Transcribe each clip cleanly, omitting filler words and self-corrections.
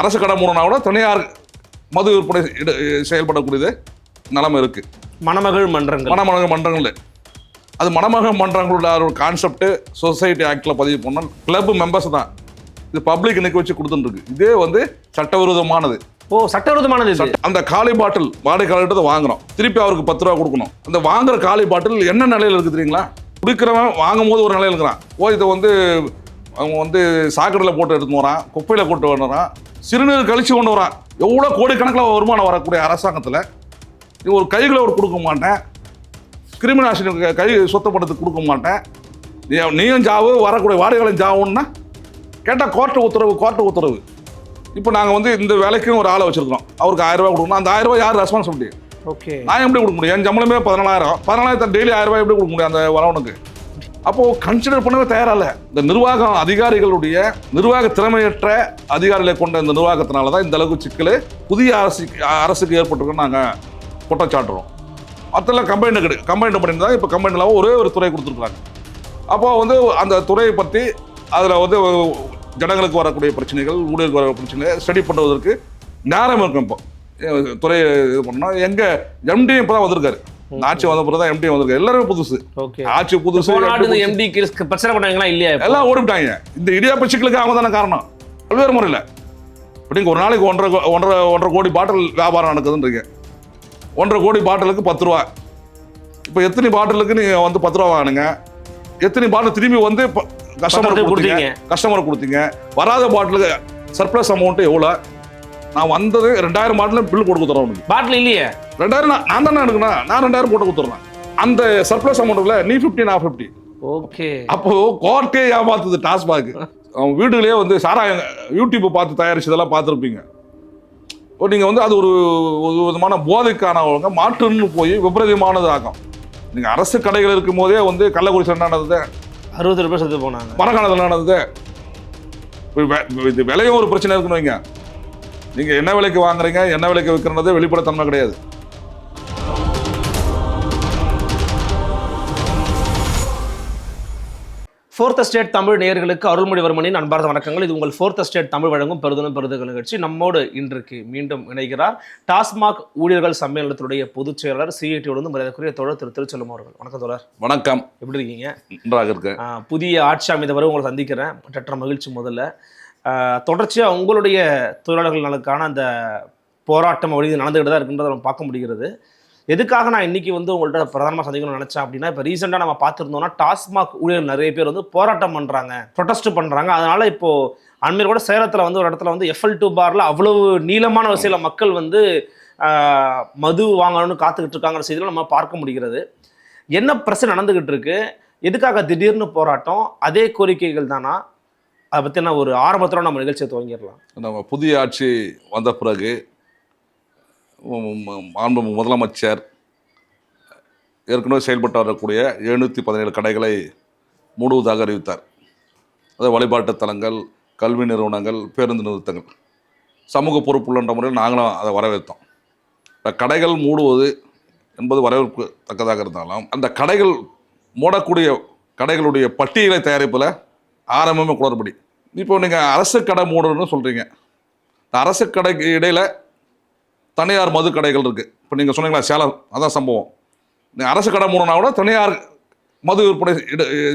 அரசு கடை மூடனா கூட தனியார் மது விற்பனை செயல்படக்கூடியது நிலைமை இருக்கு. மணமகள் மன்றங்கள் அது மணமகள் மன்றங்களோட ஒரு கான்செப்ட் சொசைட்டி ஆக்ட்ல பதிவு பண்ணால் கிளப் மெம்பர்ஸ் தான். இது பப்ளிக் இன்னைக்கு வச்சு கொடுத்துருக்கு. இதே வந்து சட்டவிரோதமானது. சட்டவிரோதமானது. அந்த காலி பாட்டில் வாடகையாளர்கிட்ட வாங்குறோம், திருப்பி அவருக்கு 10 ரூபா கொடுக்கணும். அந்த வாங்குற காலி பாட்டில் என்ன நிலையில இருக்கு தெரியுங்களா? குடிக்கிறவன் வாங்கும் போது ஒரு நிலையில இருக்கிறான். இதை வந்து அவங்க வந்து சாக்கடையில் போட்டு எடுத்து வரான், குப்பையில் போட்டு வரான், சிறுநீர் கழிச்சு கொண்டு வரான். எவ்வளோ கோடிக்கணக்கில் வருமானம் வரக்கூடிய அரசாங்கத்தில் ஒரு கைகளை ஒரு கொடுக்க மாட்டேன், கிரிமினாசினி கை சுத்தப்படுறதுக்கு கொடுக்க மாட்டேன், நீயும் ஜாவு வரக்கூடிய வாடகையாளன் ஜாவுன்னா கேட்டால் கோர்ட்டு உத்தரவு. இப்போ நாங்கள் வந்து இந்த வேலைக்கும் ஒரு ஆளை வச்சிருக்கிறோம், அவருக்கு 1000 ரூபா கொடுக்கணும். அந்த 1000 ரூபா யார் ரெஸ்பான்சிபிலிட்டி? ஓகே, நான் எப்படி கொடுக்க முடியும்? என் சம்பளமே 14000 டெய்லி 1000 ரூபாய் எப்படி கொடுக்க முடியும் அந்த வரவனுக்கு? அப்போது கன்சிடர் பண்ணவே தயாரில்ல. இந்த நிர்வாகம் அதிகாரிகளுடைய நிர்வாக திறமையற்ற அதிகாரிகளை கொண்ட இந்த நிர்வாகத்தினால தான் இந்த அளவுக்கு சிக்கல் புதிய அரசுக்கு ஏற்பட்டிருக்குன்னு நாங்கள் குற்றச்சாட்டுறோம். மற்றெல்லாம் கம்பைண்ட் பண்ணியிருந்தா இப்போ கம்பைண்ட் இல்லாமல் ஒரே ஒரு துறை கொடுத்துருக்குறாங்க. அப்போ வந்து அந்த துறையை பற்றி அதில் வந்து ஜனங்களுக்கு வரக்கூடிய பிரச்சனைகள், ஊழியர்களுக்கு வர பிரச்சனைகளை ஸ்டடி பண்ணுவதற்கு நேரம் இருக்கும். இப்போ துறையை இது பண்ணோம். எங்கள் எம்டி இப்போ தான் வந்திருக்காரு, ஆட்சி வந்த பிறகு தான் எம்டி வந்திருக்காரு. எல்லாருமே புதுசு, ஆட்சி புதுசு. பிரச்சனை பண்ணாங்களா இல்லையா? எல்லாம் ஓடிவிட்டாங்க. இந்த இடியாப்ப சிக்கலுக்கு அவங்க தானே காரணம். பல்வேறு முறையில் அப்படிங்க ஒரு நாளைக்கு 1.5 கோடி பாட்டில் வியாபாரம் நடக்குதுன்றீங்க. 1.5 கோடி பாட்டிலுக்கு 10 ரூபா. இப்போ எத்தனை பாட்டிலுக்கு நீங்கள் வந்து 10 ரூபா வாங்குங்க? எத்தனை பாட்டில் திரும்பி வந்து கஸ்டமர் கொடுத்தீங்க? வராத பாட்டிலுக்கு சர்ப்ளஸ் அமௌண்ட் எவ்வளோ? நான் வந்தது 2000 பாட்டில் பில் போட்டு கொடுத்துறேன். பாட்டில் இல்லையே 2000 நான் தானே எடுக்கணும், நான் 2000 போட்டு கொடுத்துட்றேன். அந்த சர்ப்ளஸ் அமௌண்ட்ல நீ 50 நான் 50. ஓகே, அப்போ கோர்ட்டே ஏமாத்துது டாஸ்மாக். அவங்க வீடுகளே வந்து சாராயம் யூடியூப் பார்த்து தயாரிச்சதெல்லாம் பார்த்துருப்பீங்க. நீங்கள் வந்து அது ஒரு விதமான போதைக்கானவங்க மாற்றுன்னு போய் விபரீதமானது ஆகும். நீங்கள் அரசு கடைகள் இருக்கும் போதே வந்து கள்ளக்குறிச்சி நடந்தது, 60 பேர் செத்து போனாங்க. மரக்காணத்தில் நடந்தது. இது விலையும் ஒரு பிரச்சனை இருக்குன்னு வைங்க. நீங்கள் என்ன விலைக்கு வாங்குறீங்க, என்ன விலைக்கு விற்கிறது வெளிப்படைத்தன்மை கிடையாது. ஃபோர்த் எஸ்டேட் தமிழ் நேயர்களுக்கு அருள்மொழிவர்மனின் அன்பார்ந்த வணக்கங்கள். இது உங்கள் ஃபோர்த் எஸ்டேட் தமிழ் வழங்கும் பெருதுகள் நிகழ்ச்சி. நம்மோடு இன்றைக்கு மீண்டும் இணைகிறார் டாஸ்மாக் ஊழியர்கள் சம்மேளனத்துடைய பொதுச் செயலாளர் சிஐடியோடு மரியாதைக்குரிய தோழர் திரு திருச்செல்வம் அவர்கள். வணக்கம் தோழர். வணக்கம், எப்படி இருக்கீங்க? நன்றாக இருக்கு. புதிய ஆட்சி அமைந்தவரை உங்களை சந்திக்கிறேன், சற்ற மகிழ்ச்சி. முதல்ல தொடர்ச்சியாக உங்களுடைய தொழிலாளர்கள் நலனுக்கான அந்த போராட்டம் வழி நடந்துகிட்டு தான் இருக்குன்றதை நம்ம பார்க்க முடிகிறது. எதுக்காக நான் இன்றைக்கி வந்து உங்கள்கிட்ட பிரதானமாக சந்திக்கணும்னு நினச்சேன் அப்படின்னா, இப்போ ரீசெண்டாக நம்ம பார்த்துருந்தோம்னா டாஸ்மாக் ஊழியர்கள் நிறைய பேர் வந்து போராட்டம் பண்ணுறாங்க, ப்ரொடெஸ்ட் பண்ணுறாங்க. அதனால் இப்போது அண்மையில் கூட சேலத்தில் வந்து ஒரு இடத்துல வந்து FL2 பாரில் அவ்வளவு நீளமான வரிசையில் மக்கள் வந்து மது வாங்கணும்னு காத்துக்கிட்டு இருக்காங்கிற செய்தியில் நம்ம பார்க்க முடிகிறது. என்ன பிரச்சனை நடந்துக்கிட்டு இருக்கு, எதுக்காக திடீர்னு போராட்டம், அதே கோரிக்கைகள் தானா? அதை பற்றி நான் ஒரு ஆரம்பத்தில் நம்ம நிகழ்ச்சியை துவங்கிடலாம். நம்ம புதிய ஆட்சி வந்த பிறகு முதலமைச்சர் ஏற்கனவே செயல்பட்டு வரக்கூடிய 717 கடைகளை மூடுவதாக அறிவித்தார். அதாவது வழிபாட்டு தலங்கள், கல்வி நிறுவனங்கள், பேருந்து நிறுத்தங்கள், சமூக பொறுப்புள்ள முறையில் நாங்களும் அதை வரவேற்றோம். இப்போ கடைகள் மூடுவது என்பது வரவேற்பு தக்கதாக இருந்தாலும் அந்த கடைகள் மூடக்கூடிய கடைகளுடைய பட்டியலை தயாரிப்பில் ஆரம்பமே குளறுபடி. இப்போ நீங்கள் அரசு கடை மூடணும்னு சொல்கிறீங்க. அரசு கடைக்கு இடையில் தனியார் மது கடைகள் இருக்குது. இப்போ நீங்கள் சொன்னீங்களா சேலம், அதான் சம்பவம். நீங்கள் அரசு கடை மூடனா கூட தனியார் மது விற்பனை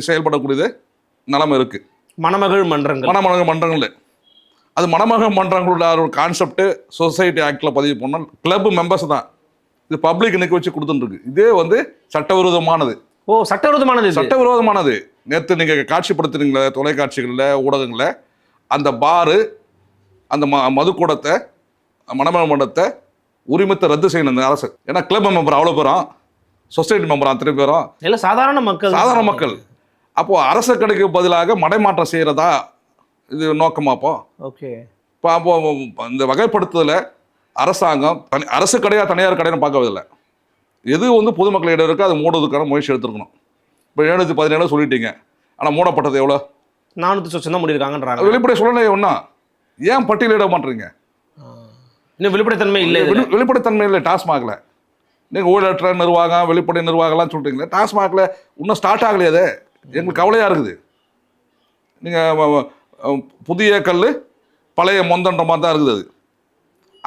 செயல்படக்கூடியது நிலைமை இருக்குது. மணமகள் மன்றங்கள் அது மணமகள் மன்றங்களோட ஒரு கான்செப்ட் சொசைட்டி ஆக்டில் பதிவு பண்ணால் கிளப் மெம்பர்ஸ் தான். இது பப்ளிக் இன்னைக்கு வச்சு கொடுத்துருக்கு. இதே வந்து சட்டவிரோதமானது. சட்டவிரோதமானது. நேற்று நீங்கள் காட்சிப்படுத்துறீங்களே தொலைக்காட்சிகளில், ஊடகங்களில், அந்த பாரு, அந்த மதுக்கூடத்தை, மணமகள் மண்டத்தை உரிமத்தை ரத்து செய்யணும் இந்த அரசு. ஏன்னா கிளப் மெம்பர் அவ்வளோ பேரும், சொசைட்டி மெம்பர் அத்தனை பேரும் இல்லை சாதாரண மக்கள். அப்போது அரசு கடைக்கு பதிலாக மடைமாற்றம் செய்கிறதா இது நோக்கமாப்போ? ஓகே. இப்போ அப்போது இந்த வகைப்படுத்துதலை அரசாங்கம் அரசு கடையாக தனியார் கடைன்னு பார்க்கறதில்லை. எது வந்து பொதுமக்கள் இடம் இருக்குது அதை மூடுவதற்கான முயற்சி எடுத்துருக்கணும். இப்போ 717 சொல்லிட்டீங்க, ஆனால் மூடப்பட்டது எவ்வளோ? 400 தான் முடியிருக்காங்கன்றாங்க. வெளிப்படை சொல்லலை ஒன்றா, ஏன் பட்டியலிட மாட்டீங்க? இன்னும் வெளிப்படைத்தன்மை இல்லை. வெளிப்படைத்தன்மை இல்லை டாஸ்மாகில். நீங்கள் ஊழலற்ற நிர்வாகம், வெளிப்படை நிர்வாகம்லாம் சொல்கிறீங்களே, டாஸ்மாகில் இன்னும் ஸ்டார்ட் ஆகலையே. அது எங்களுக்கு கவலையாக இருக்குது. நீங்கள் புதிய கல் பழைய மொந்தன்ற மாதிரி தான் இருக்குது அது.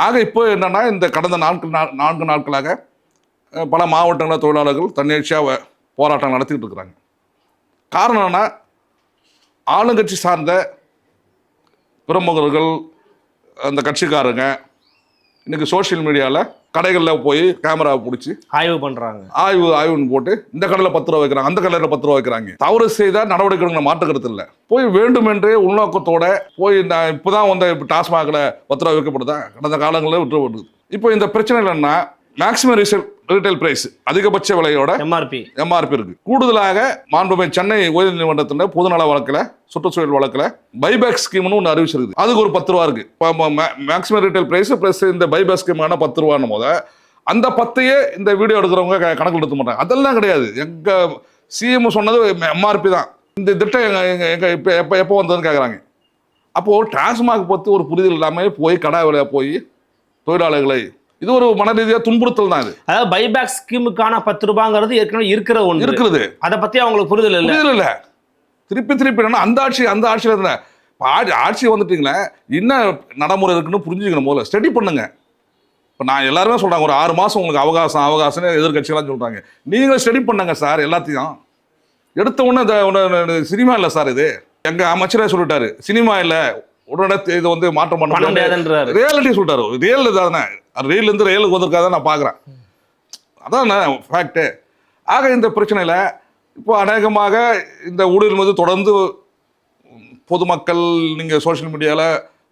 ஆக இப்போ என்னென்னா இந்த கடந்த 4 நாட்களாக பல மாவட்டங்களில் தொழிலாளர்கள் தன்னிச்சையாக போராட்டம் நடத்திக்கிட்டு இருக்கிறாங்க. காரணம் என்னன்னா, ஆளுங்கட்சி சார்ந்த பிரமுகர்கள், அந்த கட்சிக்காரங்க இன்றைக்கி சோஷியல் மீடியாவில் கடைகளில் போய் கேமராவை பிடிச்சி ஆய்வு பண்ணுறாங்க. ஆய்வுன்னு போட்டு இந்த கடையில் 10 ரூபா வைக்கிறாங்க, அந்த கடையில் 10 ரூபா வைக்கிறாங்க. தவறு செய்தால் நடவடிக்கைகளை மாற்றுக்கிறது இல்லை. போய் வேண்டுமென்றே உள்நோக்கத்தோட போய் நான் இப்போ தான் வந்து டாஸ்மாகில் 10 ரூபா வைக்கப்படுதா, கடந்த காலங்களில் விட்டுப்படுது. இப்போ இந்த பிரச்சனை இல்லைன்னா மேக்ஸிமம் ரீட்டைல் பிரைஸ் அதிகபட்ச விலையோட எம்ஆர்பி இருக்கு. கூடுதலாக மாண்புமிகு சென்னை உயர்நீதிமன்றத்தில் பொதுநல வழக்கில், சுற்றுச்சூழல் வழக்கில் பைபேக் ஸ்கீம்னு ஒன்று அறிவிச்சிருக்கு. அதுக்கு ஒரு 10 ரூபா இருக்கு. மேக்ஸிமம் ரீட்டைல் பிரைஸ் பிளஸ் இந்த பைபேக் ஸ்கீமான 10 ரூபான்னு போது அந்த 10ஐயே இந்த வீடியோ எடுக்கிறவங்க கணக்கில் எடுத்து மாட்டாங்க. அதெல்லாம் கிடையாது. எங்க சிஎம் சொன்னது எம்ஆர்பி தான். இந்த திட்டம் எங்க எப்போ வந்ததுன்னு கேட்குறாங்க. அப்போ டாஸ்மாக் பற்றி ஒரு புரிதல் இல்லாமல் போய் கடை விலையை போய் தொழிலாளர்களை, இது ஒரு மன ரீதியாக துன்புறுத்தல் தான். இது அதாவது பைபேக் ஸ்கீமுக்கான 10 ரூபாங்கிறது ஏற்கனவே இருக்கிற ஒன்று இருக்குது. அதை பத்தி அவங்களுக்கு புரிதல் இல்லை. திருப்பி என்னன்னா அந்த ஆட்சியில் இருந்த ஆட்சி வந்துட்டீங்களே, என்ன நடைமுறை இருக்குன்னு புரிஞ்சுக்கணும். முதல்ல ஸ்டடி பண்ணுங்க. இப்போ நான் எல்லாருமே சொல்றாங்க ஒரு 6 மாதம் உங்களுக்கு அவகாசம் எதிர்கட்சிகளாம் சொல்றாங்க. நீங்களும் ஸ்டடி பண்ணுங்க சார். எல்லாத்தையும் எடுத்த உடனே சினிமா இல்லை சார். இது எங்க அமைச்சரே சொல்லிட்டாரு, சினிமா இல்லை, உடனே இது வந்து மாற்றம் பண்ண முடியாது, ரியாலிட்டி சொல்லிட்டாரு. ரியல் தானே, ரியல்லேருந்து ரியலுக்கு வந்திருக்காதான் நான் பார்க்குறேன். அதான் ஃபேக்டு. ஆக இந்த பிரச்சனையில் இப்போ அநேகமாக இந்த ஊழல் மீது தொடர்ந்து பொதுமக்கள் நீங்கள் சோஷியல் மீடியாவில்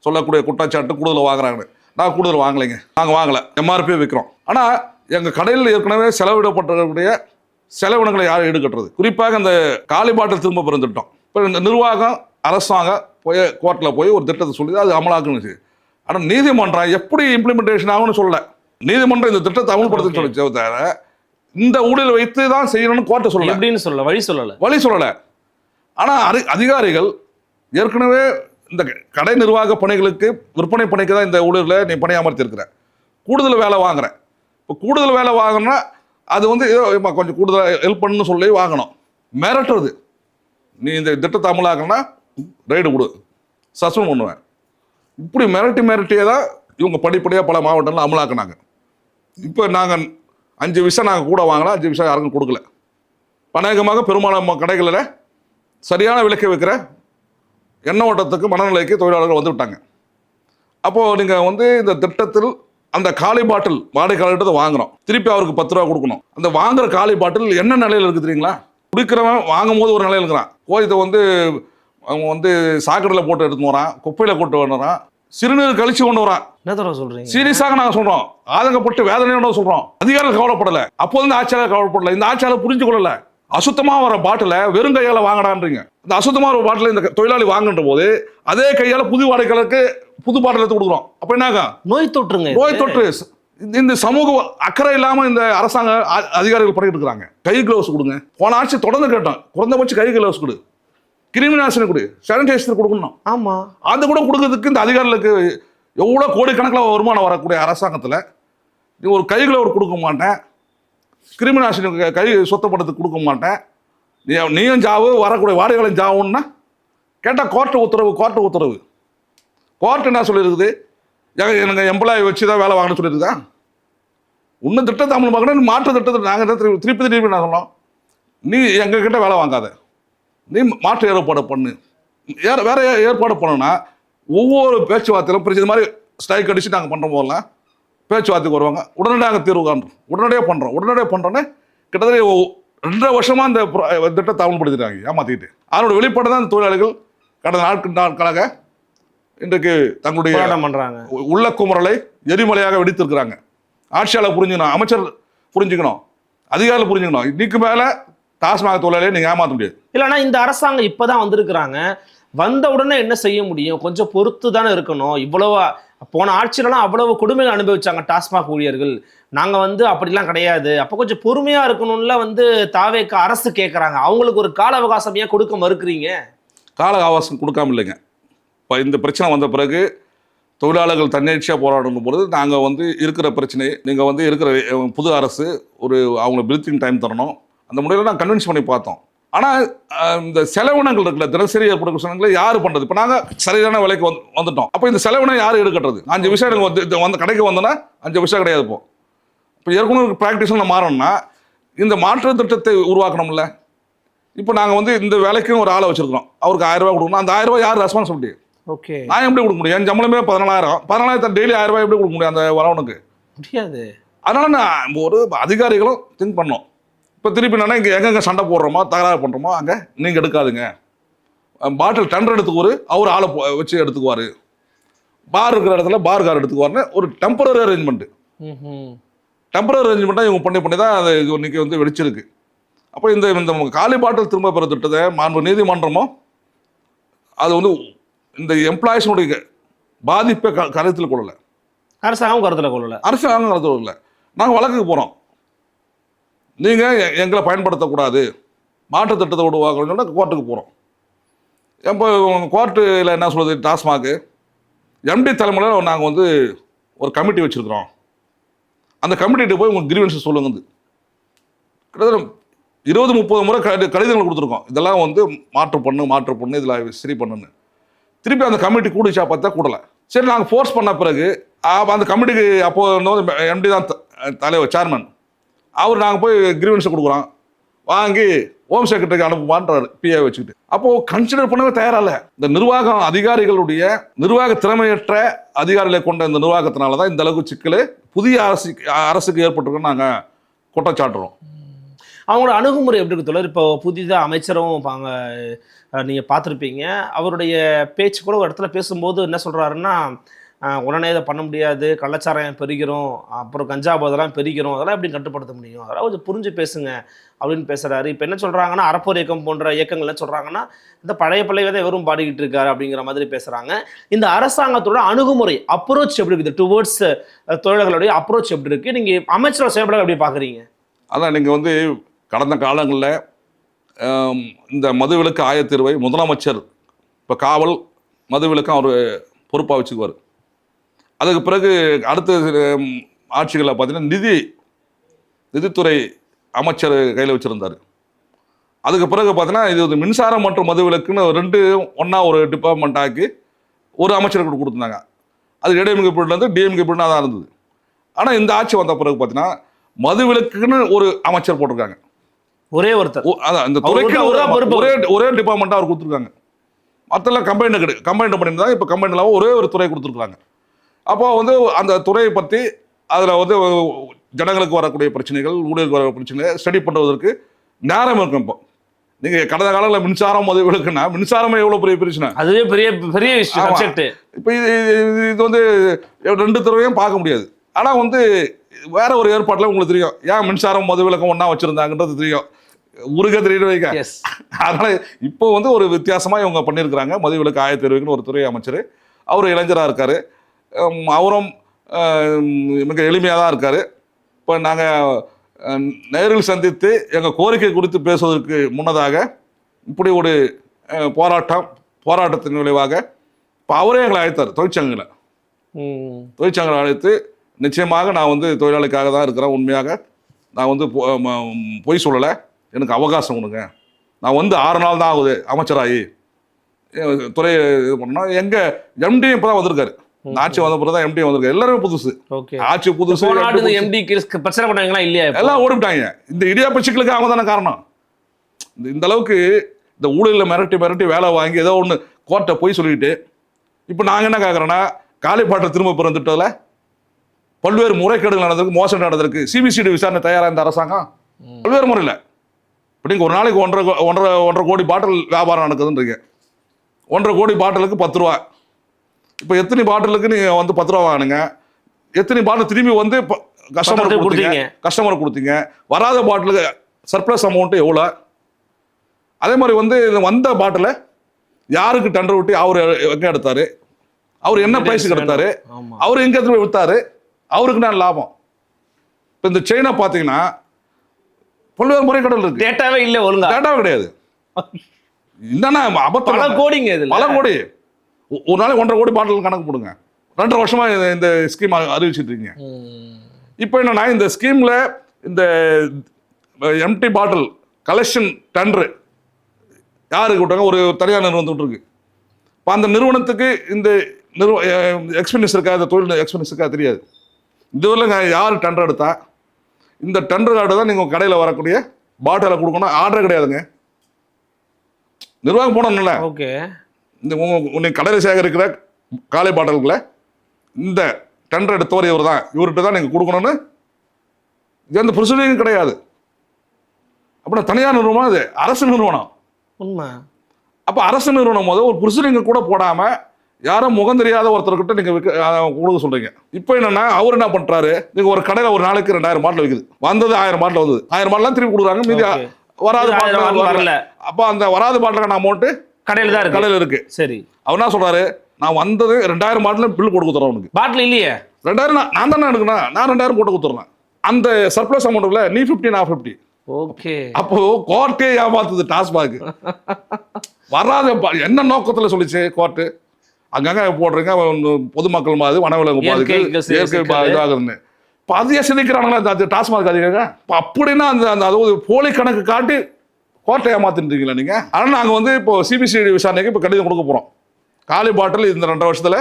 சொல்லக்கூடிய குற்றச்சாட்டு கூடுதல் வாங்குறாங்க. நான் கூடுதல் வாங்கலைங்க, நாங்கள் வாங்கலை, எம்ஆர்பி விற்கிறோம். ஆனால் எங்கள் கடையில் ஏற்கனவே செலவிடப்பட்டக்கூடிய செலவினங்களை யாரும் ஈடுகட்டுறது, குறிப்பாக இந்த காலிபாட்டில் திரும்ப பெறும் திட்டம். இப்போ இந்த நிர்வாகம் அரசாங்கம் போய் கோர்ட்டில் போய் ஒரு திட்டத்தை சொல்லி அது அமலாக்கணுச்சு. ஆனால் நீதிமன்றம் எப்படி இம்ப்ளிமெண்டேஷன் ஆகும்னு சொல்லலை. நீதிமன்றம் இந்த திட்டத்தை அமல்படுத்த சொல்லிச்சே தவிர இந்த ஊழல் வைத்து தான் செய்யணும்னு கோர்ட்டை சொல்லலை. எப்படின்னு சொல்லலை, வழி சொல்லலை. ஆனால் அதிகாரிகள் ஏற்கனவே இந்த கடை நிர்வாக பணிகளுக்கு, விற்பனை பணிக்கு தான் இந்த ஊழலில் நீ பணியமர்த்திருக்கிற, கூடுதல் வேலை வாங்குறேன். இப்போ கூடுதல் வேலை வாங்கினா அது வந்து ஏதோ கொஞ்சம் கூடுதலாக ஹெல்ப் பண்ணுன்னு சொல்லி வாங்கணும். மிரட்டுறது, நீ இந்த திட்டத்தை அமலாக்கணும்னா ரைடு கொடு, சஸ்பெண்ட் பண்ணுவேன். இப்படி மிரட்டியே தான் இவங்க படிப்படியாக பல மாவட்டங்களில் அமலாக்கினாங்க. இப்போ நாங்கள் 5 விசா நாங்கள் கூட வாங்கலாம், 5 விசா யாருக்கும் கொடுக்கல. அநேகமாக பெரும்பாலான கடைகளில் சரியான விலைக்கு வைக்கிற எண்ணெய் ஓட்டத்துக்கு மனநிலைக்கு தொழிலாளர்கள் வந்து விட்டாங்க. அப்போது நீங்கள் வந்து இந்த திட்டத்தில் அந்த காலி பாட்டில் வாடகையாளர்கிட்ட வாங்குறோம், திருப்பி அவருக்கு 10 ரூபா கொடுக்கணும். அந்த வாங்குற காலி பாட்டில் என்ன நிலையில் இருக்குது தெரியுங்களா? குடிக்கிறவன் வாங்கும் போது ஒரு நிலையில் இருக்கிறான், கோயத்தை வந்து அவங்க வந்து சாக்கடையில் போட்டு எடுத்து வரான், குப்பையில் கொண்டு வரான், சிறுநீர் கழிச்சு கொண்டு வரான். என்ன சொல்றீங்க? சீரியஸாக நாங்கள் சொல்றோம், ஆதங்கப்பட்டு வேதனையோட சொல்றோம். அதிகாரிகள் கவலைப்படலை, அப்போ வந்து ஆட்சியாளர் கவலைப்படலை. இந்த ஆட்சியாளர் புரிஞ்சு கொள்ளல. அசுத்தமாக வர பாட்டில வெறும் கையால் வாங்கடான்றீங்க. இந்த அசுத்தமாக ஒரு பாட்டில் இந்த தொழிலாளி வாங்குன்ற போது அதே கையால் புது வாடகையாளருக்கு புது பாட்டில் எடுத்து கொடுக்குறோம். அப்போ என்னாக நோய் தொற்று. இந்த சமூக அக்கறை இல்லாமல் இந்த அரசாங்க அதிகாரிகள் பண்ணிட்டு இருக்கிறாங்க. கை கிளவுஸ் கொடுங்க. போன ஆட்சி தொடர்ந்து கேட்டோம், குறைந்தபட்சம் கை கிளவுஸ் கொடு, கிருமி நாசினி கொடு, சானிடைசர் கொடுக்கணும். ஆமா, அது கூட கொடுக்கறதுக்கு இந்த அதிகாரிகளுக்கு எவ்வளோ கோடிக்கணக்கில் வருமானம் வரக்கூடிய அரசாங்கத்தில் நீ ஒரு கை கிளவுஸ் கொடுக்க மாட்டேன், கிருமி நாசினி கை சுத்தப்படுறதுக்கு கொடுக்க மாட்டேன், நீயும் ஜாவு, வரக்கூடிய வாடகைகளும் ஜாவுன்னா கேட்டால் கோர்ட்டு உத்தரவு. கோர்ட்டு என்ன சொல்லியிருக்குது? எனக்கு எம்ப்ளாயி வச்சு தான் வேலை வாங்கணும்னு சொல்லியிருக்குதா? இன்னும் திட்டத்தை அமல் பார்க்கணும், மாற்று திட்டத்தை நாங்கள் திருப்பி நான் சொன்னோம், நீ எங்ககிட்ட வேலை வாங்காத, நீ மாற்று ஏற்பாடு பண்ணு. வேற ஏற்பாடு பண்ணணும்னா ஒவ்வொரு பேச்சுவார்த்தையிலும் பிரச்சனை மாதிரி ஸ்ட்ரைக் அடிச்சு நாங்கள் பண்ணுற போதெல்லாம் பேச்சுவார்த்தைக்கு வருவாங்க, உடனடியாக தீர்வு காண்றோம், உடனடியாக பண்ணுறோன்னே கிட்டத்தட்ட 2.5 வருஷமாக இந்த திட்டத்தை அமல்படுத்திட்டாங்க ஏமாற்றிக்கிட்டு. அதனோட வெளிப்பாடு தான் இந்த தொழிலாளிகள் கடந்த நாட்களாக இன்றைக்கு தங்களுடைய உள்ள குமரலை எரிமலையாக வெடித்திருக்கிறாங்க. ஆட்சியாளர் புரிஞ்சுக்கணும், அமைச்சர் புரிஞ்சுக்கணும், அதிகாரிகள் புரிஞ்சுக்கணும். இன்னைக்கு மேலே டாஸ்மாக் தொழிலாளியை நீங்கள் ஏமாற்ற முடியாது. இல்லைன்னா இந்த அரசாங்கம் இப்போதான் வந்திருக்கிறாங்க, வந்த உடனே என்ன செய்ய முடியும்? கொஞ்சம் பொறுத்து தானே இருக்கணும். இவ்வளவு போன ஆட்சியிலலாம் அவ்வளவு கொடுமைகள் அனுபவிச்சாங்க டாஸ்மாக் ஊழியர்கள். நாங்கள் வந்து அப்படிலாம் கிடையாது, அப்போ கொஞ்சம் பொறுமையாக இருக்கணும்ல வந்து தாவேக்கு அரசு கேட்குறாங்க. அவங்களுக்கு ஒரு கால அவகாசம் ஏன் கொடுக்க மறுக்கிறீங்க? கால அவகாசம் கொடுக்காம இல்லைங்க. இப்போ இந்த பிரச்சனை வந்த பிறகு தொழிலாளர்கள் தன்னிச்சையாக போராடும் பொழுது நாங்கள் வந்து இருக்கிற பிரச்சனை, நீங்கள் வந்து இருக்கிற புது அரசு ஒரு அவங்களுக்கு பிரீத்திங் டைம் தரணும், அந்த முறையில் நான் கன்வின்ஸ் பண்ணி பார்த்தோம். ஆனால் இந்த செலவினங்கள் இருக்குல்ல, தினசரி ஏற்படுற செலவுகளை யார் பண்ணுறது? இப்போ நாங்கள் சரியான விலைக்கு வந்துட்டோம். அப்போ இந்த செலவினை யார் எடுக்கட்டுறது? 5 விஷயம் எனக்கு வந்து கடைக்கு வந்தோன்னா 5 விஷயம் கிடையாது. இப்போ ஏற்கனவே ப்ராக்டிஸில் மாறணும்னா இந்த மாற்று திட்டத்தை உருவாக்கணும்ல. இப்போ நாங்கள் வந்து இந்த வேலைக்கும் ஒரு ஆளை வச்சிருக்கிறோம், அவருக்கு 1000 ரூபாய் கொடுக்கணும். அந்த 1000 ரூபாய் யார் ரெஸ்பான்சிபிலிட்டி? ஓகே, நான் எப்படி கொடுக்க முடியும்? என் சம்பளமே 14,000 டெய்லி 1000 ரூபாய் எப்படி கொடுக்க முடியும் அந்த வரவனுக்கு? முடியாது. அதனால நான் ஒரு அதிகாரிகளும் திங்க் பண்ணோம். இப்போ திருப்பி நான் இங்கே எங்கெங்கே சண்டை போடுறோமோ தகராறு பண்ணுறோமோ அங்கே நீங்கள் எடுக்காதுங்க. பாட்டில் டெண்டர் எடுத்துக்குவார், அவர் ஆளை வச்சு எடுத்துக்குவார். பார் இருக்கிற இடத்துல பார் கார் எடுத்துக்குவார்னு ஒரு டெம்பரரி அரேஞ்ச்மெண்ட்டு. டெம்பரரி அரேஞ்ச்மெண்ட்டாக இவங்க பண்ணி தான் அது இன்னைக்கு வந்து வெடிச்சிருக்கு. அப்போ இந்த காலி பாட்டில் திரும்ப பெற திட்டத்தை மாண்பு நீதிமன்றமும் அது வந்து இந்த எம்ப்ளாயிஸினுடைய பாதிப்பை கருத்தில் கொள்ளலை, அரசாங்கம் கருத்தில் கொள்ளலை. அரசாங்கம் கருத்தில் கொள்ளலை. நாங்கள் வழக்குக்கு போகிறோம், நீங்கள் எங்களை பயன்படுத்தக்கூடாது, மாற்று திட்டத்தை உருவாக்கணும்னு சொன்னால் கோர்ட்டுக்கு போகிறோம். இப்போ கோர்ட்டில் என்ன சொல்கிறது, டாஸ்மாக் எம்டி தலைமையில் நாங்கள் வந்து ஒரு கமிட்டி வச்சுருக்குறோம், அந்த கமிட்டிகிட்ட போய் உங்களுக்கு கிரீவன்ஸ் சொல்லுங்க. கிட்டத்தட்ட 20-30 முறை கடிதங்கள் கொடுத்துருக்கோம், இதெல்லாம் வந்து மாற்று பண்ணு இதில் சரி பண்ணுன்னு. திருப்பி அந்த கமிட்டி கூடிச்சா பார்த்தா கூடலை. சரி, நாங்கள் ஃபோர்ஸ் பண்ண பிறகு அந்த கமிட்டிக்கு அப்போது எம்டி தான் தலைவர், சேர்மன். அவர் நாங்கள் போய் கிரீவன்ஸை கொடுக்குறோம், வாங்கி ஹோம் செக்ரட்டரிக்கு அனுப்புமான்றார் பிஏ வச்சுக்கிட்டு. அப்போது கன்சிடர் பண்ணவே தயாராக. இந்த நிர்வாகம் அதிகாரிகளுடைய நிர்வாக திறமையற்ற அதிகாரிகளை கொண்ட இந்த நிர்வாகத்தினால தான் இந்த அளவுக்கு சிக்கல் புதிய அரசுக்கு ஏற்பட்டிருக்குன்னு நாங்கள் குற்றச்சாட்டுறோம். அவங்களோட அணுகுமுறை எப்படி இருக்கு தோழர்? இப்போ புதிதாக அமைச்சரும் நீங்கள் பார்த்துருப்பீங்க, அவருடைய பேச்சு கூட ஒரு இடத்துல பேசும்போது என்ன சொல்கிறாருன்னா, உடனே இதை பண்ண முடியாது, கள்ளச்சாராயம் பெருகிறோம், அப்புறம் கஞ்சா போதெல்லாம் பெருகிறோம், அதெல்லாம் எப்படி கட்டுப்படுத்த முடியும், அதெல்லாம் கொஞ்சம் புரிஞ்சு பேசுங்க அப்படின்னு பேசுகிறாரு. இப்போ என்ன சொல்கிறாங்கன்னா, அறப்போர் இயக்கம் போன்ற இயக்கங்கள் என்ன சொல்கிறாங்கன்னா, இந்த பழைய பிள்ளையை தான் வெறும் பாடிக்கிட்டு இருக்காரு அப்படிங்கிற மாதிரி பேசுகிறாங்க. இந்த அரசாங்கத்தோட அணுகுமுறை அப்ரோச் எப்படி இருக்குது டுவர்ட்ஸ் தொழிலாளர்களுடைய அப்ரோச் எப்படி இருக்குது? நீங்கள் அமைச்சரோட செயல்பாடு எப்படி பார்க்குறீங்க? அதான் நீங்கள் வந்து கடந்த காலங்களில் இந்த மதுவிலக்கு ஆயத்தீர்வை முதலமைச்சர் இப்போ காவல் மதுவிலக்கம் அவர் பொறுப்பாக வச்சுக்குவார். அதுக்கு பிறகு அடுத்த ஆட்சிகளில் பார்த்தீங்கன்னா நிதித்துறை அமைச்சர் கையில் வச்சுருந்தார். அதுக்கு பிறகு பார்த்தீங்கன்னா இது மின்சாரம் மற்றும் மதுவிலக்குன்னு 2 ஒன்றா ஒரு டிபார்ட்மெண்ட் ஆக்கி ஒரு அமைச்சருக்கு கொடுத்துருந்தாங்க. அது ஏடிஎம்கே பீரியட்லேருந்து டிஎம்கே பீரியடாக தான் இருந்தது. ஆனால் இந்த ஆட்சி வந்த பிறகு பார்த்தீங்கன்னா மதுவிலக்குன்னு ஒரு அமைச்சர் போட்டிருக்காங்க, ஒரே ஒருத்தர். அதான் இந்த துறைக்கு ஒரே டிபார்ட்மெண்ட்டாக அவர் கொடுத்துருக்காங்க. மற்றெல்லாம் கம்பைண்ட் பண்ணியிருந்தாங்க, இப்போ கம்பைண்ட் இல்லாமல் ஒரே ஒரு துறை கொடுத்துருக்காங்க. அப்போ வந்து அந்த துறையை பற்றி அதில் வந்து ஜனங்களுக்கு வரக்கூடிய பிரச்சனைகள், ஊழியருக்கு வர பிரச்சனைகளை ஸ்டடி பண்ணுவதற்கு நேரம் இருக்கும். இப்போ நீங்கள் கடந்த காலங்களில் மின்சாரம் மதுவிலக்குன்னா மின்சாரமே எவ்வளோ பெரிய பிரச்சனை, அதுவே பெரிய பெரிய விஷயம். இப்போ இது வந்து 2 துறையும் பார்க்க முடியாது. ஆனால் வந்து வேற ஒரு ஏற்பாட்டில் உங்களுக்கு தெரியும், ஏன் மின்சாரம் மதுவிலக்கம் ஒன்றா வச்சுருந்தாங்கன்றது தெரியும், ஊருக்கே தெரியும் வைக்க. அதனால் இப்போ வந்து ஒரு வித்தியாசமாக இவங்க பண்ணியிருக்கிறாங்க. மதுவிலக்கு ஆயத்தீர்வுக்குன்னு ஒரு துறை அமைச்சர், அவர் இளைஞராக இருக்கார், அவரும் மிக எளிமையாக தான் இருக்கார். இப்போ நாங்கள் நேரில் சந்தித்து எங்கள் கோரிக்கை குறித்து பேசுவதற்கு முன்னதாக இப்படி ஒரு போராட்டத்தின் விளைவாக இப்போ அவரே எங்களை அழைத்தார். தொழிற்சங்கங்களை அழைத்து, நிச்சயமாக நான் வந்து தொழிலாளிக்காக தான் இருக்கிறேன், உண்மையாக நான் வந்து பொய் சொல்லலை, எனக்கு அவகாசம் கொடுங்க, நான் வந்து 6 நாள் தான் ஆகுது அமைச்சராகி துறையை இது பண்ணோம். எங்கள் எம்டியும் இப்போ தான் வந்திருக்காரு, ஆட்சி வந்த பிறகு தான் எம்டி வந்திருக்காரு. எல்லாருமே புதுசு, ஆட்சி புதுசு, பிரச்சனை பண்ணாங்களா இல்லையா, எல்லாம் ஓடிவிட்டாங்க. இந்த இடியாப்ப சிக்கலுக்கு அவங்க தானே காரணம். இந்த அளவுக்கு இந்த ஊழலில் மிரட்டி வேலை வாங்கி ஏதோ ஒன்று கோர்ட்டை போய் சொல்லிட்டு, இப்போ நாங்கள் என்ன கேட்குறோன்னா, காலிப்பாட்டை திரும்ப பிறந்துட்டதில் பல்வேறு முறைகேடுகள் நடந்திருக்கு, மோசடி நடந்திருக்கு. சிபிசிடி விசாரணை தயாராக இந்த அரசாங்கம் பல்வேறு முறையில். இப்போ நீங்கள் ஒரு நாளைக்கு 1.5 கோடி பாட்டில் வியாபாரம் நடக்குதுன்றீங்க, 1.5 கோடி பாட்டிலுக்கு 10 ரூபா. இப்போ எத்தனை பாட்டிலுக்கு நீங்கள் வந்து 10 ரூபா வாங்குங்க, எத்தனை பாட்டில் திரும்பி வந்து கஸ்டமருக்கு கொடுத்தீங்க, வராத பாட்டிலுக்கு சர்ப்ளஸ் அமௌண்ட்டு எவ்வளோ? அதே மாதிரி வந்து வந்த பாட்டில் யாருக்கு டெண்டர் விட்டு அவர் எங்கே எடுத்தார், அவர் என்ன பிரைஸுக்கு எடுத்தார், அவர் எங்கே எடுத்து விற்றாரு, அவருக்கு நான் லாபம். இப்போ இந்த செயினை பார்த்தீங்கன்னா பல்வேறு முறைகேடுகள் இருக்கு, டேட்டாவே இல்லை, ஒழுங்கா டேட்டாவே கிடையாது. என்னன்னா பல கோடிங்க, பல கோடி. ஒரு நாளைக்கு 1.5 கோடி பாட்டில் கணக்கு போடுங்க. 2.5 வருஷமா இந்த ஸ்கீம் அறிவிச்சிட்டு இருக்கீங்க. இப்போ என்னன்னா இந்த ஸ்கீம்ல இந்த எம்டி பாட்டில் கலெக்ஷன் டெண்டர் யாருக்கு விட்டாங்க? ஒரு தனியார் நிறுவனத்துக்கு இருக்கு. இப்போ அந்த நிறுவனத்துக்கு இந்த எக்ஸ்பீரியன்ஸ் இருக்கா, இந்த தொழில் எக்ஸ்பீரியன்ஸ் இருக்கா தெரியாது. இதுவரை யார் டெண்டர் எடுத்தா, இந்த டெண்டர் கார்டு தான் நீங்கள் கடையில் வரக்கூடிய பாட்டிலை கொடுக்கணும். ஆர்டர் கிடையாதுங்க, நிர்வாகம் போனோம்ல. ஓகே, இந்த நீங்கள் கடையில் சேகரிக்கிற காலை பாட்டில்களை இந்த டெண்டர் எடுத்தவர் இவர் தான், இவர்கிட்ட தான் நீங்கள் கொடுக்கணும்னு இது அந்த ப்ரொசீஜரும் கிடையாது. அப்புறம் தனியார் நிறுவனம், அது அரசு நிறுவனம். உண்மை. அப்போ அரசு நிறுவனம் போது ஒரு ப்ரொசீஜரிங்க கூட போடாமல் யாரும் முகம் தெரியாத ஒருத்தர்கிட்ட நீங்கள் கொடுக்க சொல்கிறீங்க. இப்போ என்னன்னா அவர் என்ன பண்ணுறாரு, நீங்கள் ஒரு கடையில் ஒரு நாளைக்கு 2000 பாட்டில் விற்குது, வந்தது 1000 பாட்டில் வந்தது, 1000 பாட்டிலாம் திருப்பி கொடுக்குறாங்க, மீதி வராது பாட்டில் வரல. அப்போ அந்த வராது பாட்டிலுக்கான அமௌண்ட்டு கடையில் தான் கடையில் இருக்கு. சரி, அவர் என்ன சொல்றாரு, நான் வந்தது 2000 பாட்டில் பில் கொடுக்க தரேன். உனக்கு பாட்டில் இல்லையே, 2000 நான் தானே எடுக்கணும், நான் 2000 போட்டு கொடுத்துட்றேன். அந்த சர்ப்ளஸ் அமௌண்ட்ல நீ 50 நான் 50. ஓகே, அப்போ கோர்ட்டே ஏமாத்துது டாஸ்மாக். வராத என்ன நோக்கத்தில் சொல்லிச்சு கோர்ட்டு, அங்கங்க போடுறீங்க பொதுமக்கள் மாதிரி வனவிலங்கு பாதிக்கு இயற்கை இதாகுதுன்னு. இப்போ அதையே சிதைக்கிறாங்களா டாஸ்மாக் அதிகாரிங்க. இப்போ அப்படின்னா அந்த அதாவது போலி கணக்கு காட்டி கோர்ட்டை ஏமாத்தின்றீங்களா நீங்கள்? ஆனால் நாங்கள் வந்து இப்போ சிபிசிஐடி விசாரணைக்கு இப்போ கடிதம் கொடுக்க போகிறோம். காலி பாட்டில் இந்த 2 வருஷத்தில்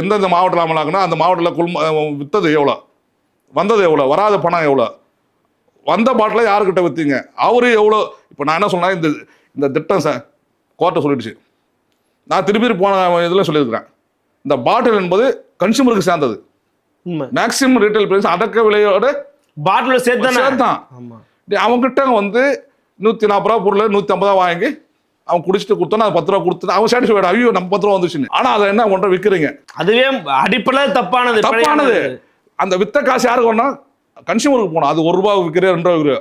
எந்தெந்த மாவட்டத்தில் அமலாக்குனா அந்த மாவட்டத்தில் விற்றது எவ்வளோ, வந்தது எவ்வளோ, வராத பணம் எவ்வளோ, வந்த பாட்டில் யாருக்கிட்ட விற்றீங்க, அவரு எவ்வளோ. இப்போ நான் என்ன சொன்னேன், இந்த திட்டம் சார் கோர்ட்டை சொல்லிடுச்சு. நான் திருப்பி போன இதில் சொல்லியிருக்கிறேன், இந்த பாட்டில் என்பது கன்சூமருக்கு சேர்ந்தது. மேக்ஸிமம் ரீட்டைல் பிரைஸ் அடக்க விலையோட பாட்டில் சேர்த்தான். அவங்ககிட்ட வந்து 140 ரூபா பொருள் 150 ரூபா வாங்கி அவன் குடிச்சிட்டு கொடுத்தோன்னா அது 10 ரூபா கொடுத்து அவன் சாட்டிஸ்ஃபைடு, ஐயோ நம்ம 10 ரூபா வந்துச்சுன்னு. ஆனால் அதை என்ன பண்ணுற விற்கிறீங்க, அதுவே அடிப்படையில் தப்பானது. அந்த வித்த காசு யாருக்கு வேணும், கன்சியூமருக்கு போகணும். அது 1 ரூபா விற்கிற 2 ரூபா விற்கிற.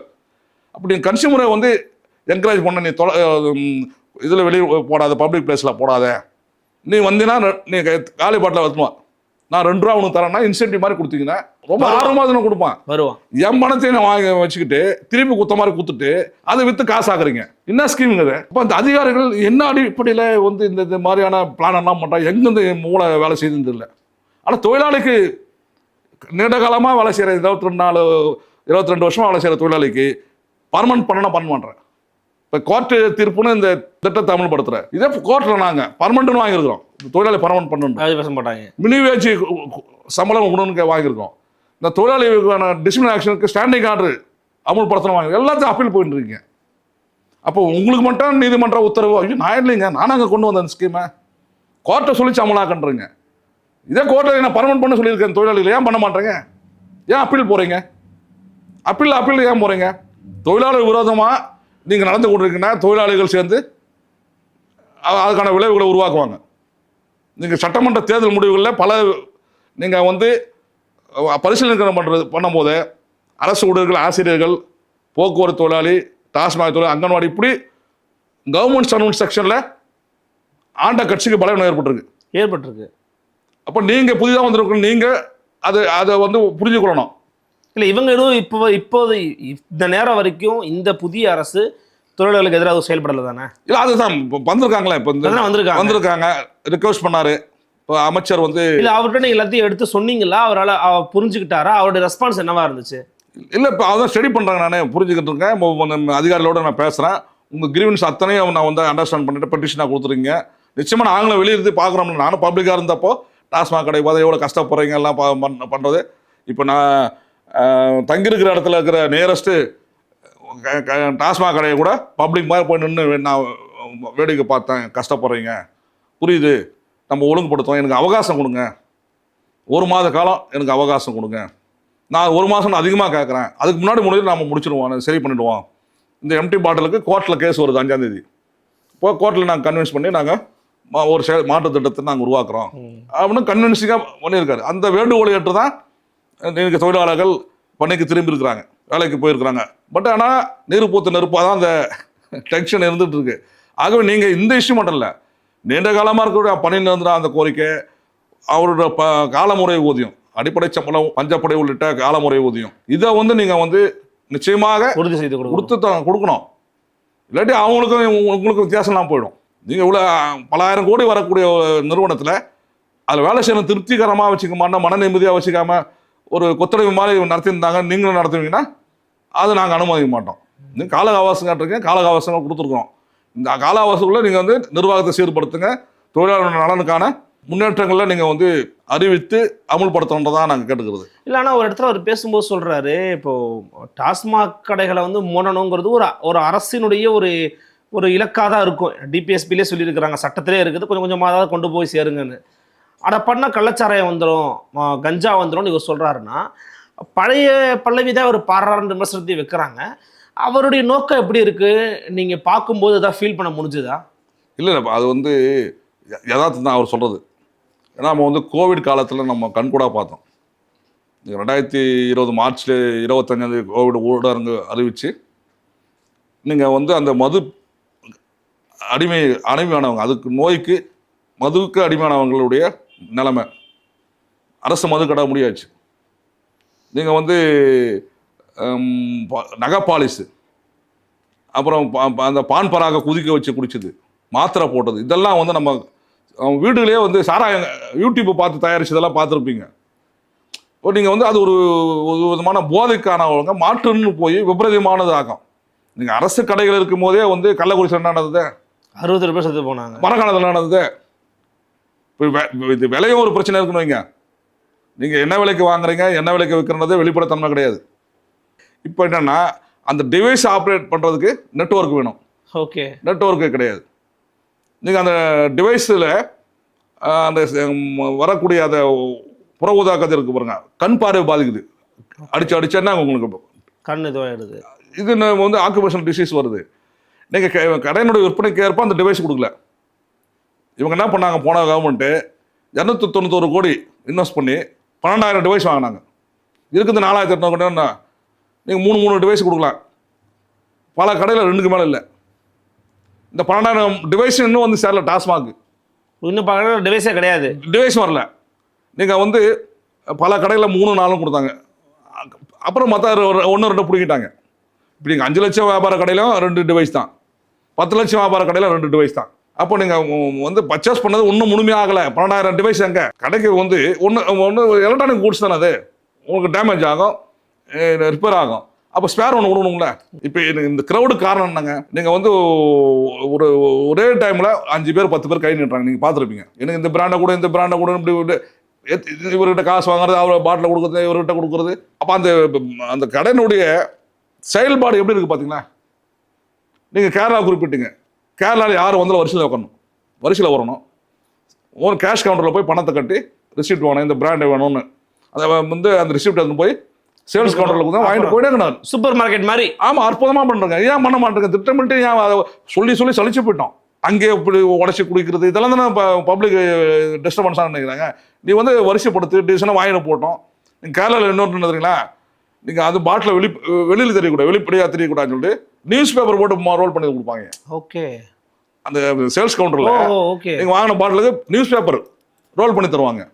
அப்படி கன்சியூமரை வந்து என்கரேஜ் பண்ண, நீ இதில் வெளியே போடாத, பப்ளிக் பிளேஸில் போடாத, நீ வந்தீங்கன்னா நீ காலி பாட்டில் வரணும், நான் 2 ரூபா உனக்கு தரேன்னா இன்சென்டிவ் மாதிரி கொடுத்தீங்கன்னா ரொம்ப ஆர்வமாக கொடுப்பான். வருவான். என் பணத்தையும் நான் வாங்கி வச்சுக்கிட்டு திருப்பி குத்த மாதிரி கொடுத்துட்டு அதை விற்று காசு ஆக்குறீங்க. என்ன ஸ்கீமுங்க? அப்போ அந்த அதிகாரிகள் என்ன அடிப்படையில் வந்து இந்த மாதிரியான பிளான் எல்லாம் பண்ணுறாங்க, எங்கேருந்து மூளை வேலை செய்யுதுன்னு இல்லை. ஆனால் தொழிலாளிக்கு நீண்ட காலமாக வேலை செய்கிற 22 வருஷமாக வேலை செய்கிற தொழிலாளிக்கு பர்மனன்ட் பண்ணணும் பண்ண மாட்டேன். இப்போ கோர்ட்டு தீர்ப்புன்னு இந்த திட்டத்தை அமல்படுத்துகிறேன். இதே கோர்ட்டில் நாங்கள் பர்மனன்ட்னு வாங்கியிருக்கிறோம், தொழிலாளி பர்மனன்ட் பண்ணணும், பேச மாட்டாங்க, மினிவேஜ் சம்பளம் கொடுன்னு வாங்கியிருக்கோம். இந்த தொழிலாளிக்கான டிசிப்ளின் ஆக்ஷனுக்கு ஸ்டாண்டிங் ஆர்டர் அமல்படுத்தணும் வாங்கி எல்லாத்தையும் அப்பீல் போயிட்டு இருக்கீங்க. அப்போ உங்களுக்கு மட்டும் நீதிமன்ற உத்தரவு, ஐயோ நான் இல்லைங்க, நான் அங்கே கொண்டு வந்த அந்த ஸ்கீமை கோர்ட்டை சொல்லிச்சு அமலாக்கன்றீங்க. இதே கோர்ட்டில் நான் பர்மனன்ட் பண்ண சொல்லியிருக்கேன், தொழிலாளிகள் ஏன் பண்ண மாட்டேங்க, ஏன் அப்பீல் போகிறீங்க, அப்பீல் ஏன் போகிறீங்க? தொழிலாளர் விரோதமாக நீங்கள் நடந்து கொண்டிருக்கீங்கன்னா தொழிலாளிகள் சேர்ந்து அதுக்கான விளைவுகளை உருவாக்குவாங்க. நீங்கள் சட்டமன்ற தேர்தல் முடிவுகளில் பல நீங்கள் வந்து பரிசீலனை பண்ணும்போது அரசு ஊழியர்கள், ஆசிரியர்கள், போக்குவரத்து தொழிலாளி, டாஸ்மாக் தொழிலாளி, அங்கன்வாடி, இப்படி கவர்மெண்ட் சர்வன்ட் செக்ஷனில் ஆண்ட கட்சிக்கு பலவீனம் ஏற்பட்டிருக்கு. அப்போ நீங்கள் புதிதாக வந்திருக்கணும், நீங்கள் அதை வந்து புரிஞ்சுக்கொள்ளணும். இல்லை, இவங்க எதுவும் இப்போது இந்த நேரம் வரைக்கும் இந்த புதிய அரசு தொழிலாளர்களுக்கு எதிராக செயல்படலை தானே? இல்லை, அதுதான் வந்திருக்காங்களே, இப்போ வந்திருக்காங்க ரிக்வெஸ்ட் பண்ணாரு. இப்போ அமைச்சர் வந்து இல்லை, அவர்கிட்ட நீங்கள் எல்லாத்தையும் எடுத்து சொன்னீங்களா, அவரால் புரிஞ்சுக்கிட்டாரா, அவருடைய ரெஸ்பான்ஸ் என்னவா இருந்துச்சு? இல்லை, இப்போ அதான் ஸ்டடி பண்ணுறாங்க, நானே புரிஞ்சுக்கிட்டு இருக்கேன், அதிகாரிகளோடு நான் பேசுகிறேன். உங்கள் கிரீவன்ஸ் அத்தனையும் நான் வந்து அண்டர்ஸ்டாண்ட் பண்ணிட்டு பெட்டிஷனாக கொடுத்துருங்க. நிச்சயமாக நாங்களும் வெளியிருந்து பார்க்குறோம். நானும் பப்ளிக்காக இருந்தப்போ டாஸ்மாக் கடை பார்த்து எவ்வளோ கஷ்டப்படுறீங்க எல்லாம் பண்ணுறது. இப்போ நான் தங்கியிருக்கிற இடத்துல இருக்கிற நியரஸ்ட்டு டாஸ்மாக் கடையை கூட பப்ளிக் மாதிரி போய் நின்று நான் வேடிக்கை பார்த்தேன். கஷ்டப்படுறீங்க, புரியுது, நம்ம ஒழுங்குபடுத்துவோம், எனக்கு அவகாசம் கொடுங்க, 1 மாத காலம் எனக்கு அவகாசம் கொடுங்க. நான் 1 மாதம் அதிகமாக கேட்குறேன், அதுக்கு முன்னாடி நம்ம முடிச்சிடுவோம், சரி பண்ணிவிடுவோம். இந்த எம்டி பாட்டிலுக்கு கோர்ட்டில் கேஸ் வருது 5ஆம் தேதி. இப்போ கோர்ட்டில் நாங்கள் கன்வின்ஸ் பண்ணி நாங்கள் ஒரு மாற்று திட்டத்தை நாங்கள் உருவாக்குறோம் அப்படின்னு கன்வின்சிங்காக பண்ணியிருக்காரு. அந்த வேண்டுகோளை ஏற்று தான் இன்னைக்கு தொழிலாளர்கள் பண்ணைக்கு திரும்பி இருக்கிறாங்க, வேலைக்கு போயிருக்கிறாங்க. பட் ஆனால் நெருப்பாக தான் அந்த டென்ஷன் இருந்துகிட்டு இருக்கு. ஆகவே நீங்கள் இந்த இஷ்யூ மட்டும் இல்லை, நீண்ட காலமாக இருக்கக்கூடிய பணி நிரந்தர அந்த கோரிக்கை, அவரோட காலமுறை ஊதியம், அடிப்படை சம்பளம், பஞ்சப்படை உள்ளிட்ட காலமுறை ஊதியம், இதை வந்து நீங்கள் வந்து நிச்சயமாக உறுதி செய்து கொடுக்கணும். இல்லாட்டி அவங்களுக்கும் உங்களுக்கும் வித்தியாசம்லாம் போயிடும். நீங்கள் இவ்வளோ பல ஆயிரம் கோடி வரக்கூடிய நிறுவனத்தில் அதில் வேலை செய்யணும் திருப்திகரமாக வச்சுக்க மாட்டோம், மன நிம்மதியாக வச்சுக்காம ஒரு கொத்தடிமை மாதிரி நடத்தியிருந்தாங்க, நீங்களும் நடத்துவீங்கன்னா அது நாங்கள் அனுமதிக்க மாட்டோம். நீங்கள் கால அவகாசம் கேட்டிருக்கேன், கால அவகாசம் கொடுத்துருக்கோம். இந்த கால அவகாசத்துக்குள்ள நீங்கள் வந்து நிர்வாகத்தை சீர்படுத்துங்க, தொழிலாளர் நலனுக்கான முன்னேற்றங்களில் நீங்கள் வந்து அறிவித்து அமுல்படுத்தணுன்றதான் நாங்கள் கேட்டுக்கிறது. இல்லை, ஆனால் ஒரு இடத்துல அவர் பேசும்போது சொல்கிறாரு, இப்போது டாஸ்மாக் கடைகளை வந்து மூடணுங்கிறது ஒரு அரசினுடைய ஒரு இலக்காக தான் இருக்கும். டிபிஎஸ்பிலே சொல்லியிருக்கிறாங்க, சட்டத்திலே இருக்குது, கொஞ்சம் கொஞ்சமாக தான் கொண்டு போய் சேருங்கன்னு. அதை பண்ணால் கள்ளச்சாராயம் வந்துடும், கஞ்சா வந்துடும் இவர் சொல்கிறாருன்னா, பழைய பல்லவி தான் அவர் பாடுறாருன்ற விமர்சனத்தை வைக்கிறாங்க. அவருடைய நோக்கம் எப்படி இருக்குது நீங்கள் பார்க்கும்போது எதாவது ஃபீல் பண்ண முடிஞ்சுதா? இல்லை, அது வந்து யதார்த்தம் தான் அவர் சொல்கிறது. ஏன்னா நம்ம வந்து கோவிட் காலத்தில் நம்ம கண்கூடாக பார்த்தோம். 2020 மார்ச் 25 கோவிட் ஊரடங்கு அறிவித்து நீங்கள் வந்து அந்த மது அடிமையானவங்க, அதுக்கு நோய்க்கு மதுவுக்கு அடிமையானவங்களுடைய நிலைமை, அரசு மது கடை முடியாச்சு. நீங்கள் வந்து நகை பாலிஸு, அப்புறம் அந்த பான் பராக குதிக்க வச்சு குடிச்சது, மாத்திரை போட்டது, இதெல்லாம் வந்து நம்ம வீடுகளே வந்து சாராயம் யூடியூப்பை பார்த்து தயாரிச்சதெல்லாம் பார்த்துருப்பீங்க. இப்போ நீங்கள் வந்து அது ஒரு விதமான போதைக்கானவங்க மாற்றுன்னு போய் விபரீதமானது ஆகும். நீங்கள் அரசு கடைகள் இருக்கும் போதே வந்து கள்ளக்குறிச்சி நடந்தது, 60 பேர் செத்து போனாங்க, மரக்காணத்தில் நடந்தது. இப்போ இது விலையும் ஒரு பிரச்சனை இருக்குன்னு வைங்க. நீங்கள் என்ன விலைக்கு வாங்குறீங்க, என்ன விலைக்கு விற்கிறதே வெளிப்படைத்தன்மை கிடையாது. இப்போ என்னென்னா அந்த டிவைஸ் ஆப்ரேட் பண்ணுறதுக்கு நெட்வொர்க் வேணும். ஓகே, நெட்வொர்க்கு கிடையாது. நீங்கள் அந்த டிவைஸில் அந்த வரக்கூடிய அந்த புற ஊதா கதிர் இருக்கு பாருங்க, கண் பார்வை பாதிக்குது. அடிச்சேன்னா உங்களுக்கு கண் இதுவாகிடுது. இது வந்து ஆக்குபேஷனல் டிசீஸ் வருது. நீங்கள் கடையினுடைய விற்பனைக்கு ஏற்ப அந்த டிவைஸ் கொடுக்கல. இவங்க என்ன பண்ணாங்க, போன கவர்மெண்ட்டு 291 கோடி இன்வெஸ்ட் பண்ணி 12,000 டிவைஸ் வாங்கினாங்க. இருக்குது 4,800 கோடி. நீங்கள் 3 டிவைஸ் கொடுக்கலாம். பல கடையில் 2க்கு மேலே இல்லை. இந்த 12,000 டிவைஸ் இன்னும் வந்து சேரல டாஸ்மாக். இன்னும் பல டிவைஸே கிடையாது, டிவைஸ் வரல. நீங்கள் வந்து பல கடையில் 3, 4 கொடுத்தாங்க. அப்புறம் மற்ற 1, 2 பிடிக்கிட்டாங்க. இப்போ நீங்கள் 5 லட்சம் வியாபார கடையிலும் 2 டிவைஸ் தான், 10 லட்சம் வியாபார கடையில் 2 டிவைஸ் தான். அப்போ நீங்கள் வந்து பர்ச்சேஸ் பண்ணது இன்னும் முழுமையாகலை. 12,000 டிவைஸ் எங்கே கடைக்கு வந்து ஒன்று எலக்ட்ரானிக் கூட்ஸ் தானே, அது உங்களுக்கு டேமேஜ் ஆகும், ரிப்பேர் ஆகும். அப்போ ஸ்பேர் ஒன்று விடணுங்களே. இப்போ இந்த க்ரௌடு காரணம் என்னங்க, நீங்கள் வந்து ஒரே டைமில் 5 பேர் 10 பேர் கை நிட்டுறாங்க. நீங்கள் பார்த்துருப்பீங்க. எனக்கு இந்த பிராண்டை கூட இந்த பிராண்டை கூட இப்படி இவர்கிட்ட காசு வாங்குறது, அவர் பாட்டில் கொடுக்குறது, இவர்கிட்ட கொடுக்குறது. அப்போ அந்த கடையினுடைய செயல்பாடு எப்படி இருக்குது பார்த்தீங்களா? நீங்கள் கேரளா குறிப்பிட்டீங்க. கேரளாவில் யார் வந்தாலும் வரிசையில் உட்காரணும், வரிசையில் வரணும். ஒரு கேஷ் கவுண்டரில் போய் பணத்தை கட்டி ரிசிப்ட் வேணும், இந்த பிராண்டை வேணும்னு அதை வந்து அந்த ரிசிப்ட் எடுத்து போய் சேல்ஸ் கவுண்டரில் தான் வாங்கிட்டு போயிட்டே இருக்கணும். சூப்பர் மார்க்கெட் மாதிரி. ஆமாம், அற்புதமாக பண்ணுறாங்க. ஏன் பண்ண மாட்டேங்க, திட்டமிட்டு ஏன் அதை சொல்லி சலிச்சு போயிட்டோம். அங்கே இப்படி உடச்சி குடிக்கிறது இதெல்லாம் தானே பப்ளிக் டிஸ்டர்பன்ஸாக நினைக்கிறாங்க. நீ வந்து வரிசைப்படுத்தி டீசனாக வாங்கிட்டு போட்டோம். நீங்கள் கேரளாவில் இன்னொன்று தெரியுங்களா, நீங்கள் அது பாட்டில் வெளியில் தெரியக்கூடாது, வெளிப்படையாக தெரியக்கூடாதுன்னு சொல்லிட்டு நியூஸ் பேப்பர் போட்டு ரோல் பண்ணி கொடுப்பாங்க. ஓகே, அந்த சேல்ஸ் கவுண்டரில் நீங்கள் வாங்கின பாட்டிலுக்கு நியூஸ் பேப்பர் ரோல் பண்ணி தருவாங்க.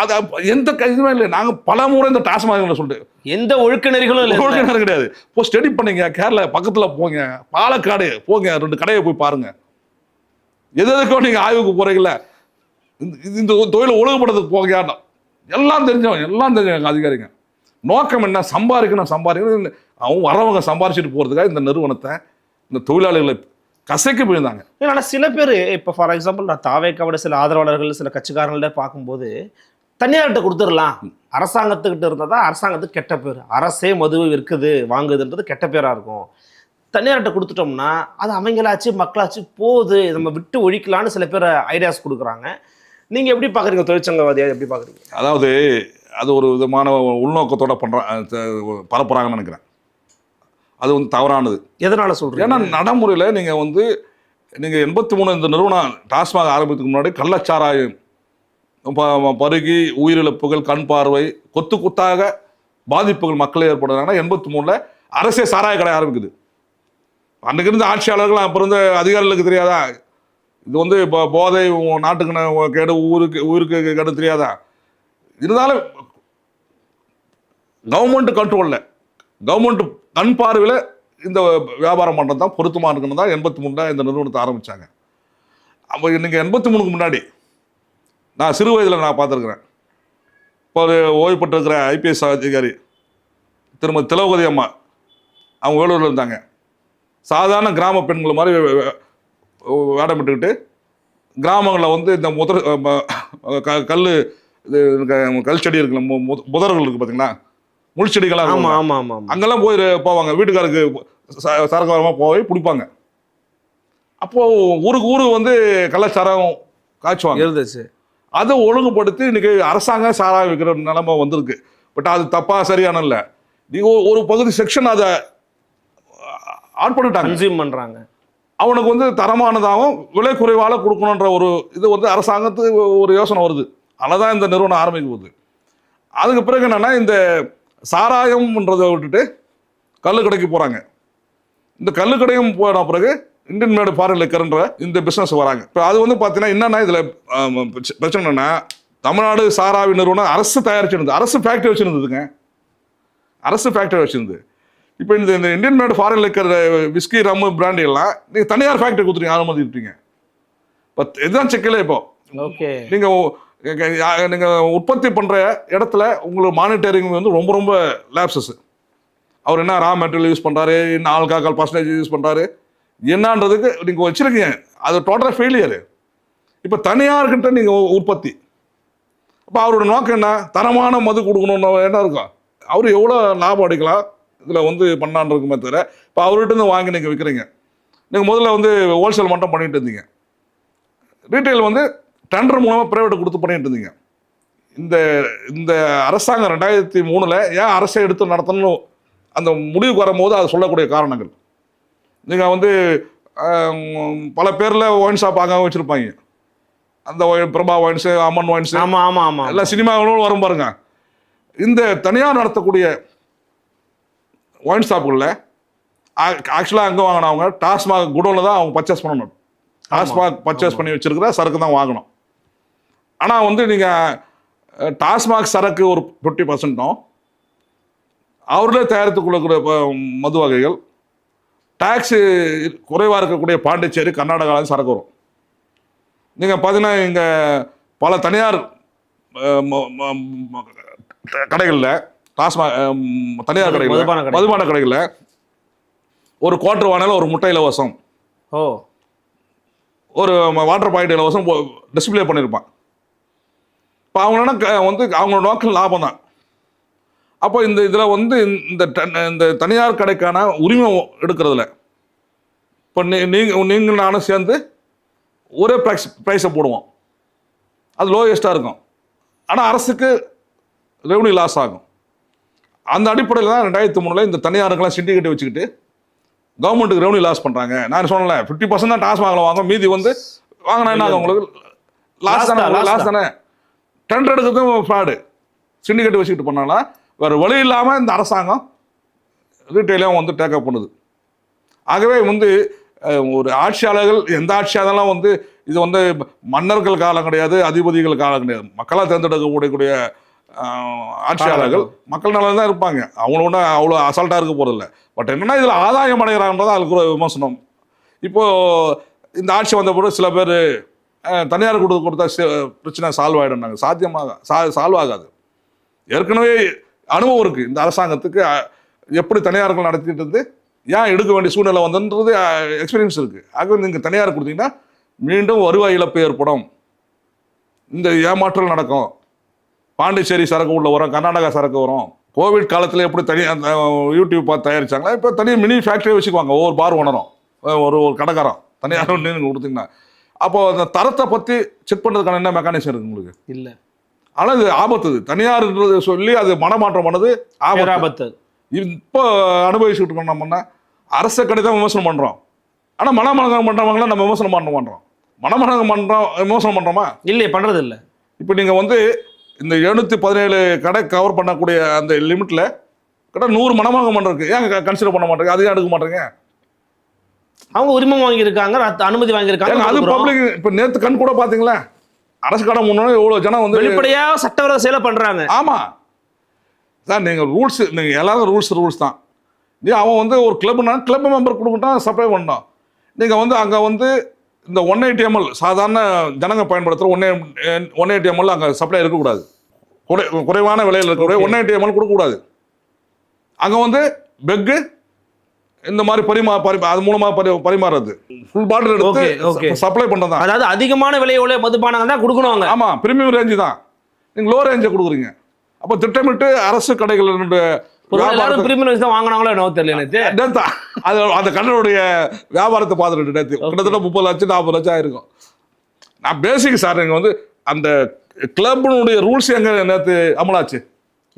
அது எந்த இதுவுமே இல்லை. நாங்கள் பல முறை இந்த டாஸ்மாக் சொல்லிட்டு எந்த ஒழுக்க நெறிகளும் இல்லை, ஒழுக்க நெறி கிடையாது. இப்போ ஸ்டடி பண்ணீங்க, கேரளா பக்கத்தில் போங்க, பாலக்காடு போங்க, 2 கடையை போய் பாருங்க. எதுக்கோ நீங்கள் ஆய்வுக்கு போறீங்கள, இந்த தொழிலை ஒழுங்குபடுறதுக்கு போங்க. எல்லாம் தெரிஞ்சவங்க அதிகாரிங்க. நோக்கம் என்ன, சம்பாதிக்கணும். அவங்க வரவங்க சம்பாரிச்சுட்டு போகிறதுக்காக இந்த நிறுவனத்தை, இந்த தொழிலாளிகளை கசைக்கு போயிருந்தாங்க. ஆனால் சில பேர் இப்போ ஃபார் எக்ஸாம்பிள் நான் தாவேக்காவோட சில ஆதரவாளர்கள் சில கட்சிக்காரர்கள பார்க்கும்போது தனியார்கிட்ட கொடுத்துடலாம், அரசாங்கத்துக்கிட்ட இருந்தால் தான் அரசாங்கத்துக்கு கெட்ட பேர், அரசே மதுவை விற்குது வாங்குதுன்றது கெட்ட பேராக இருக்கும். தனியார்கிட்ட கொடுத்துட்டோம்னா அது அவங்களாச்சு மக்களாச்சு போகுது, நம்ம விட்டு ஒழிக்கலான்னு சில பேர் ஐடியாஸ் கொடுக்குறாங்க. நீங்கள் எப்படி பார்க்குறீங்க, தொழிற்சங்கவாதியாக எப்படி பார்க்குறீங்க? அதாவது அது ஒரு விதமான உள்நோக்கத்தோட பரப்புறாங்கன்னு நினைக்கிறேன். அது வந்து தவறானது. எதனால் சொல்கிறீங்க? ஏன்னா நடைமுறையில் நீங்கள் 83 இந்த நிறுவனம் டாஸ்மாக் ஆரம்பித்துக்கு முன்னாடி கள்ளச்சாராயம் பருகி உயிரிழப்புகள், கண் பார்வை, கொத்தாக பாதிப்புகள் மக்களே ஏற்படுறாங்கன்னா 83 அரசே சாராய கடை ஆரம்பிக்குது. அன்றைக்கு இருந்த ஆட்சியாளர்கள் அப்புறம் இருந்த அதிகாரிகளுக்கு தெரியாதா இது வந்து இப்போ போதை நாட்டுக்கு கேடு, ஊருக்கு கேடு தெரியாதா? இருந்தாலும் கவர்மெண்ட் கண்ட்ரோலில், கவர்மெண்ட் கண் பார்வையில் இந்த வியாபாரம் பண்ணுறது தான் பொருத்தமாக இருக்குன்னு தான் 83 இந்த நிறுவனத்தை ஆரம்பித்தாங்க. அப்போ நீங்கள் 83க்கு முன்னாடி நான் சிறு வயதில் நான் பார்த்துருக்குறேன். இப்போ ஒரு ஓய்வு பெற்றிருக்கிற ஐபிஎஸ் அதிகாரி திருமதி திலகவதி அம்மா, அவங்க வேலூரில் இருந்தாங்க. சாதாரண கிராம பெண்கள் மாதிரி வேடமிட்டுக்கிட்டு கிராமங்களில் வந்து இந்த கல் இது கல் செடி இருக்குல்ல, புதர்கள் இருக்குது பார்த்தீங்களா, முள் செடிகளாக ஆமா இருக்கும், ஆமா ஆமா ஆமா. அங்கெல்லாம் போய் போவாங்க. வீட்டுக்காருக்கு சரக்கு போய் பிடிப்பாங்க. அப்போது ஊருக்கு ஊரு வந்து கள்ளச்சாரம் காய்ச்சுவாங்க. இருந்துச்சு. அதை ஒழுங்குபடுத்தி இன்னைக்கு அரசாங்கம் சாராயம் விற்கிற நிலைமை வந்திருக்கு. பட் அது தப்பா சரியான இல்லை. நீங்கள் ஒரு பகுதி செக்ஷன் அதை ஆட்பட்டுட்டாங்க, கன்சியூம் பண்றாங்க. அவனுக்கு வந்து தரமானதாகவும் விலை குறைவால கொடுக்கணுன்ற ஒரு இது வந்து அரசாங்கத்துக்கு ஒரு யோசனை வருது. அதனால்தான் இந்த நிறுவனம் ஆரம்பிக்க போகுது. அதுக்கு பிறகு என்னன்னா, இந்த சாராயம்ன்றதை விட்டுட்டு கள்ளுக்கடைக்கு போகிறாங்க. இந்த கள்ளுக்கடையும் போன பிறகு இந்தியன் மேடு ஃபாரின் லிக்கர்ன்ற இந்த பிஸ்னஸ் வராங்க. இப்போ அது வந்து பார்த்தீங்கன்னா என்னன்னா, இதில் பிரச்சனை என்னன்னா, தமிழ்நாடு சாராவி நிறுவனம் அரசு தயாரிச்சிருந்தது, அரசு ஃபேக்டரி வச்சுருந்ததுங்க, அரசு ஃபேக்டரி வச்சுருந்து. இப்போ இந்த இந்தியன் மேடு foreign liquor whisky rum brandy எல்லாம் நீங்கள் தனியார் ஃபேக்டரி கொடுத்துருங்க, அனுமதி விட்டீங்க. இப்போ இதுதான் செக்கில். இப்போ ஓகே, நீங்கள் உற்பத்தி பண்ணுற இடத்துல உங்களுக்கு மானிட்டரிங் வந்து ரொம்ப ரொம்ப லேப்சஸ். அவர் என்ன ரா மெட்டீரியல் யூஸ் பண்ணுறாரு, என்ன ஆல்கஹால் பர்சன்டேஜ் யூஸ் பண்ணுறாரு, என்னன்றதுக்கு நீங்கள் வச்சுருக்கீங்க, அது டோட்டலாக ஃபெயிலியரு. இப்போ தனியார்கிட்ட நீங்கள் உற்பத்தி, அப்போ அவரோட நோக்கம் என்ன, தரமான மது கொடுக்கணுன்னு என்ன இருக்கும், அவர் எவ்வளோ லாபம் அடிக்கலாம் இதில் வந்து பண்ணான்னு இருக்குமே தவிர, இப்போ அவர்கிட்ட வாங்கி நீங்கள் விற்கிறீங்க. நீங்கள் முதல்ல வந்து ஹோல்சேல் மட்டும் பண்ணிட்டு இருந்தீங்க, ரீட்டைல் வந்து டெண்டர் மூலமாக ப்ரைவேட் கொடுத்து பண்ணிட்டு இருந்தீங்க. இந்த இந்த அரசாங்கம் 2003 ஏன் அரசை எடுத்து நடத்தணும் அந்த முடிவுக்கு வரும்போது அது சொல்லக்கூடிய காரணங்கள். நீங்கள் வந்து பல பேரில் ஒயின் ஷாப் ஆக வச்சுருப்பாங்க, அந்த பிரபா ஒயின்ஸு, அம்மன் ஒயின்ஸு, ஆமா ஆமா ஆமா, எல்லாம் சினிமாவும் வரும் பாருங்க. இந்த தனியார் நடத்தக்கூடிய ஒயின் ஷாப்புகளில் ஆக்சுவலாக அங்கே வாங்கினவங்க டாஸ்மாக் குடோனில் தான் அவங்க பர்ச்சேஸ் பண்ணணும். டாஸ்மாக் பர்ச்சேஸ் பண்ணி வச்சுருக்கிற சரக்கு தான் வாங்கணும். ஆனால் வந்து நீங்கள் டாஸ்மாக் சரக்கு ஒரு 50%, அவர்களே தயாரித்துக் கொள்ளக்கூடிய மது வகைகள், டாக்ஸு குறைவாக இருக்கக்கூடிய பாண்டிச்சேரி, கர்நாடகாவில் சரக்கு வரும். நீங்கள் பார்த்தீங்கன்னா இங்கே பல தனியார் கடைகளில், டாஸ்மாக் தனியார் கடைகளில், மதுபான கடைகளில் ஒரு குவார்டர் வாங்கினாலும் ஒரு முட்டை இலவசம், ஓ, ஒரு வாட்டர் பாக்கெட் இலவசம் டிஸ்பிளே பண்ணியிருப்பான். இப்போ அவங்கன்னா வந்து அவங்களோட நோக்கம் லாபம் தான். அப்போ இந்த இதில் வந்து இந்த தனியார் கடைக்கான உரிமை எடுக்கிறதுல இப்போ நீங்கள் நானும் சேர்ந்து ஒரே ப்ரைஸை போடுவோம், அது லோயஸ்ட்டாக இருக்கும். ஆனால் அரசுக்கு ரெவன்யூ லாஸ் ஆகும். அந்த அடிப்படையில் தான் 2003 இந்த தனியாருக்கெல்லாம் சிண்டிகேட் வச்சுக்கிட்டு கவர்மெண்ட்டுக்கு ரெவன்யூ லாஸ் பண்ணுறாங்க. நான் சொன்னல 50% தான் டாஸ்மாகில் வாங்க, மீதி வந்து வாங்கினா என்ன ஆகும், உங்களுக்கு லாஸ் தானே, லாஸ் தானே. டெண்டர் எடுக்கிறதும் ஃப்ராடு, சிண்டிகேட் வச்சுக்கிட்டு பண்ணாலும் வேறு வழி இல்லாமல் இந்த அரசாங்கம் ரீட்டைலையும் வந்து டேக்கப் பண்ணுது. ஆகவே வந்து ஒரு ஆட்சியாளர்கள், எந்த ஆட்சியாளர்களும் வந்து இது வந்து மன்னர்கள் காலம் கிடையாது, அதிபதிகள் காலம் கிடையாது, மக்களால் தேர்ந்தெடுக்கக்கூடிய ஆட்சியாளர்கள் மக்கள் நலன் தான் இருப்பாங்க. அவங்களோட அவ்வளோ அசால்ட்டாக இருக்க போகிறதில்ல. பட் என்னென்னா இதில் ஆதாயம் அடைகிறாங்கன்றது அதுக்கு ஒரு விமர்சனம். இப்போது இந்த ஆட்சி வந்த பிறகு சில பேர் தனியார் கொடுத்தா பிரச்சனை சால்வ் ஆகிடும்னாங்க. சால்வ் ஆகாது. ஏற்கனவே அனுபவம் இருக்குது இந்த அரசாங்கத்துக்கு, எப்படி தனியார்கள் நடத்திட்டு இருந்து ஏன் எடுக்க வேண்டிய சூழ்நிலை வந்ததுன்றது எக்ஸ்பீரியன்ஸ் இருக்குது. ஆகவே நீங்கள் தனியார் கொடுத்தீங்கன்னா மீண்டும் வருவாய் இழப்பு ஏற்படும், இந்த ஏமாற்றல் நடக்கும். பாண்டிச்சேரி சரக்கு உள்ள வரும், கர்நாடகா சரக்கு வரும். கோவிட் காலத்தில் எப்படி அந்த யூடியூப் பார்த்து தயாரிச்சாங்களா, இப்போ தனியாக மினி ஃபேக்ட்ரி வச்சுக்குவாங்க. ஒவ்வொரு பார் ஓனரும், ஒரு கடைக்காரன் தனியார் நீங்கள் கொடுத்தீங்கன்னா, அப்போது அந்த தரத்தை பற்றி செக் பண்ணுறதுக்கான என்ன மெக்கானிசம் இருக்குது உங்களுக்கு? இல்லை. ஆனால் இது ஆபத்து. தனியார்ன்றது சொல்லி அது மனமாற்றம் பண்ணது ஆபத்து. இப்போ அனுபவிச்சுட்டு இருக்கோம். நம்மன்னா அரசை கடை தான் விமர்சனம் பண்ணுறோம், ஆனால் மனமனகம் பண்ணுறவங்களாம் நம்ம விமர்சனம் பண்ண மாட்டோம். மனமனகம் பண்ணுறோம், விமர்சனம் பண்ணுறோமா? இல்லை, பண்ணுறது இல்லை. இப்போ நீங்கள் வந்து இந்த 717 கடை கவர் பண்ணக்கூடிய அந்த லிமிட்டில் கிட்ட 100 மனமனகம் பண்ணுறதுக்கு ஏன் கன்சிடர் பண்ண மாட்டேங்க? அதையும் எடுக்க மாட்டேங்க. அவங்க உரிமம் வாங்கியிருக்காங்க, அனுமதி வாங்கியிருக்காங்க, அது பப்ளிக். இப்போ நேற்று கண் கூட பார்த்தீங்களா, அரசு கடை முன்னாடி எவ்வளோ ஜனம் வந்து வெளிப்படையாக சட்டவிரோத செயலை பண்ணுறாங்க. ஆமாம் சார், நீங்கள் ரூல்ஸ், நீங்கள் எல்லாரும் ரூல்ஸ் தான். அவன் வந்து ஒரு கிளப் மெம்பர் கொடுக்கட்டும், சப்ளை பண்ணோம். நீங்கள் வந்து அங்கே வந்து இந்த 180 ml சாதாரண ஜனங்க பயன்படுத்துகிற 180 ml அங்கே சப்ளை இருக்கக்கூடாது. குறைவான விலையில் இருக்கக்கூடிய 180 ml கொடுக்கக்கூடாது. அங்கே வந்து பெக்கு இந்த மாதிரி அது மூலமா பரிமாறுறது. Full bottle Okay, okay. எடுத்து சப்ளை பண்ணதான். அதாவது அதிகமான விலையுள்ள மதுபானங்கள் தான் கொடுக்கணும் அவங்க. ஆமா, பிரீமியம் ரேஞ்சு தான். நீங்க லோ ரேஞ்சை கொடுக்குறீங்க. அப்போ திட்டமிட்டு அரசு கடைகள் எல்லாரும் பிரீமியம் தான் வாங்கினாங்களோ என்னவோ தெரியல எனக்கு. அது அந்த கடையுடைய வியாபாரத்தை பார்த்துட்டு நேற்று கிட்டத்தட்ட 30 லட்சம் 40 லட்சம் ஆயிருக்கும். நான் பேசிக் சார், நீங்க வந்து அந்த கிளப்பினுடைய ரூல்ஸ் எங்க நேற்று அமலாச்சு?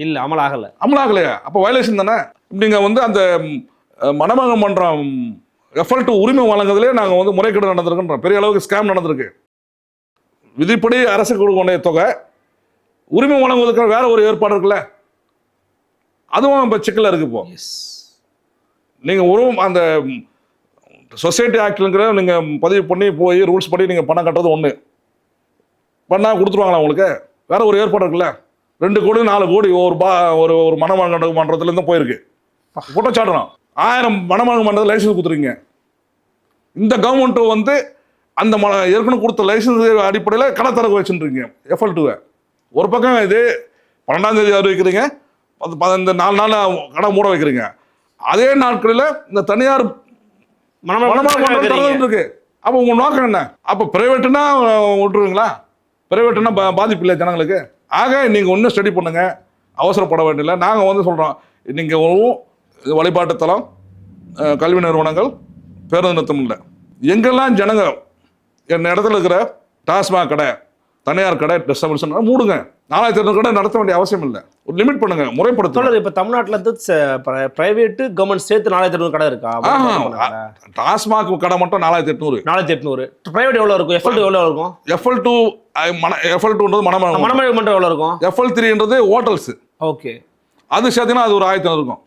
இல்ல, அமலாகல. அமலாகலையா? அப்போ வயலேஷன் தானே. நீங்க வந்து அந்த மணமகன் மன்றம் F2 உரிமை வழங்குறதுலேயே நாங்கள் வந்து முறைகேடு நடந்திருக்குன்றோம். பெரிய அளவுக்கு ஸ்கேம் நடந்திருக்கு. விதிப்படி அரசு கொடுக்க வேண்டிய தொகை உரிமை வழங்குவதற்கு வேற ஒரு ஏற்பாடு இருக்குல்ல, அதுவும் இப்போ சிக்கல இருக்கு. இப்போ நீங்கள் அந்த சொசைட்டி ஆக்ட்ங்கிற நீங்கள் பதிவு பண்ணி போய் ரூல்ஸ் படி நீங்கள் பணம் கட்டுறது ஒன்று பண்ணால் கொடுத்துருவாங்களா உங்களுக்கு? வேற ஒரு ஏற்பாடு இருக்குல்ல. 2 கோடி 4 கோடி ஒரு மணமகன் மன்றத்துலேருந்து போயிருக்கு. குற்றச்சாட்டுறோம். 1000 மணமகன் மன்றத்தில் லைசன்ஸ் கொடுத்துருங்க. இந்த கவர்மெண்ட் வந்து அந்த ஏற்கனவே கொடுத்த லைசன்ஸ் அடிப்படையில் கடை திறக்க வச்சுருக்கீங்க F2. ஒரு பக்கம் இது 12ஆம் தேதி அறிவிக்கிறீங்க, இந்த 4 நாள் கடை மூட வைக்கிறீங்க. அதே நாட்களில் இந்த தனியார் மணமகன் இருக்கு. அப்போ உங்க நோக்கம் என்ன? அப்போ பிரைவேட்டுனா விட்டுருவீங்களா? பிரைவேட்டுனா பாதிப்பு இல்லை ஜனங்களுக்கு. ஆக நீங்கள் ஒன்றும் ஸ்டடி பண்ணுங்க, அவசரப்பட வேண்டியதில்லை. நாங்கள் வந்து சொல்கிறோம், நீங்கள் வழிபாட்டு தலம், கல்வி நிறுவனங்கள், பேருந்து நிறுத்தம் இல்லை. எங்கெல்லாம் ஜனங்க என் இடத்துல இருக்கிற டாஸ்மாக் கடை, தனியார் கடை, டெஸ்டபிள்ஸ் மூடுங்க. 4200 கடை நடத்த வேண்டிய அவசியம் இல்லை. ஒரு லிமிட் பண்ணுங்க, முறைப்படுத்த. இப்போ தமிழ்நாட்டில் வந்து பிரைவேட்டு கவர்மெண்ட் சேர்த்து 4200 கடை இருக்கா? டாஸ்மாக் கடை மட்டும் 4800. 4800. பிரைவேட் எவ்வளோ இருக்கும்? F2 எவ்வளோ இருக்கும்? F2ன்றது மணமகன் மன்றம் எவ்வளோ இருக்கும்? F3ன்றது ஹோட்டல்ஸ். ஓகே, அது சேர்த்தீங்கன்னா அது ஒரு 1500 இருக்கும்.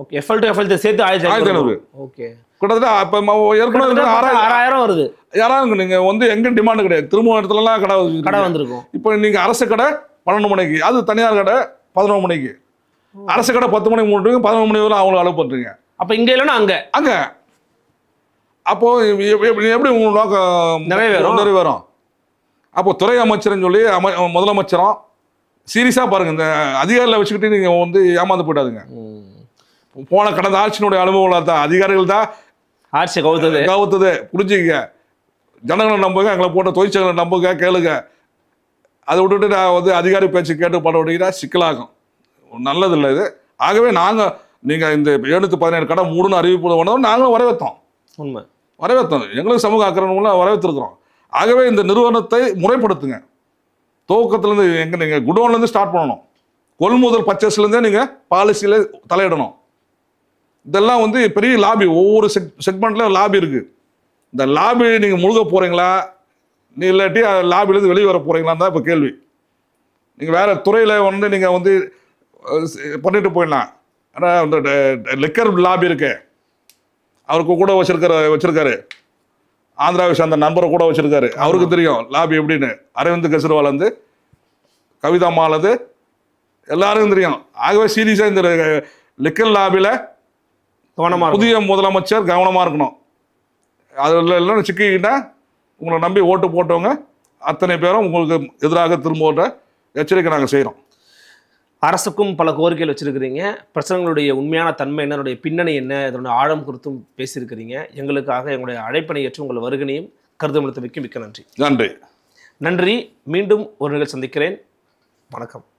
ஓகே, F2 சேர்த்து 1500. ஓகே, கிட்டத்தட்ட இப்போ ஏற்கனவே 6000 வருது. யாராவது நீங்கள் வந்து எங்கே டிமாண்டு கிடையாது. திரும்ப இடத்துலலாம் கடை வந்திருக்கும். இப்போ நீங்கள் அரசு கடை 12 மணிக்கு, அது தனியார் கடை 11 மணிக்கு. அரசு கடை 10 மணிக்கு மூட்டுங்க, 11 மணி வரை அவங்களை அலோவ் பண்ணுறீங்க. அப்போ இங்கே இல்லைன்னா அங்கே அப்போ எப்படி உங்க நோக்கம் நிறைவேறும்? அப்போ துறை அமைச்சர்னு சொல்லி முதலமைச்சரும் சீரியஸாக பாருங்க, இந்த அதிகாரிகளை வச்சுக்கிட்டு நீங்கள் வந்து ஏமாந்து போயிடாதுங்க. கடந்த ஆட்சியினுடைய அனுபவம் தான், அதிகாரிகள் தான் ஆட்சி கவுத்தது. புரிஞ்சுக்க, ஜனங்களை நம்புங்க, எங்களை போட்ட தொழிற்சங்களை நம்புங்க, கேளுங்க. அதை விட்டுட்டு நான் வந்து அதிகாரி பேச்சு கேட்டு பண்ண விட்டீங்கன்னா சிக்கலாகும், நல்லதில்லை இது. ஆகவே நீங்கள் இந்த 717 கடை மூடுன்னு அறிவிப்பு பண்ணதும் நாங்களும் வரவேற்றோம். உண்மை வரவேற்றோம், எங்களுக்கு சமூக அக்கறைலாம் வரவேற்றிருக்கிறோம். ஆகவே இந்த நிறுவனத்தை முறைப்படுத்துங்க. துவக்கத்துலேருந்து நீங்கள் குடோன்லேருந்து ஸ்டார்ட் பண்ணணும். கொள்முதல் பர்ச்சேஸ்லேருந்தே நீங்கள் பாலிசியில் தலையிடணும். இதெல்லாம் வந்து பெரிய லாபி, ஒவ்வொரு செக்மெண்ட்லையும் லாபி இருக்குது. இந்த லாபி நீங்கள் முழுக போகிறீங்களா, நீ இல்லாட்டி லாபிலேருந்து வெளியே வர போகிறீங்களான்னு தான் இப்போ கேள்வி. நீங்கள் வேறு துறையில் வந்து நீங்கள் வந்து பண்ணிட்டு போயிடலாம். ஆனால் இந்த லிக்கர் லாபி இருக்கு, அவருக்கு கூட வச்சிருக்காரு ஆந்திராவை சேர்ந்த நண்பரை கூட வச்சிருக்காரு. அவருக்கு தெரியும் லாபி எப்படின்னு. அரவிந்த் கெஜ்ரிவால் கவிதா மாலது எல்லாருக்கும் தெரியும். ஆகவே சீரியஸாக இந்த லிக்கர் லாபியில் புதிய முதலமைச்சர் கவனமாக இருக்கணும். அதில் எல்லாம் சிக்கிக்கிட்டா உங்களை நம்பி ஓட்டு போட்டவங்க அத்தனை பேரும் உங்களுக்கு எதிராக திரும்ப எச்சரிக்கை நாங்கள் செய்கிறோம். அரசுக்கும் பல கோரிக்கைகள் வச்சிருக்கிறீங்க. பிரச்சனைகளுடைய உண்மையான தன்மை என்ன, அதனுடைய பின்னணி என்ன, இதனுடைய ஆழம் குறித்தும் பேசியிருக்கிறீங்க. எங்களுக்காக எங்களுடைய அழைப்பினை ஏற்று உங்கள் வருகனையும் கருதமளித்தமைக்கு மிக்க நன்றி. நன்றி. மீண்டும் ஒரு நிகழ்ச்சி சந்திக்கிறேன். வணக்கம்.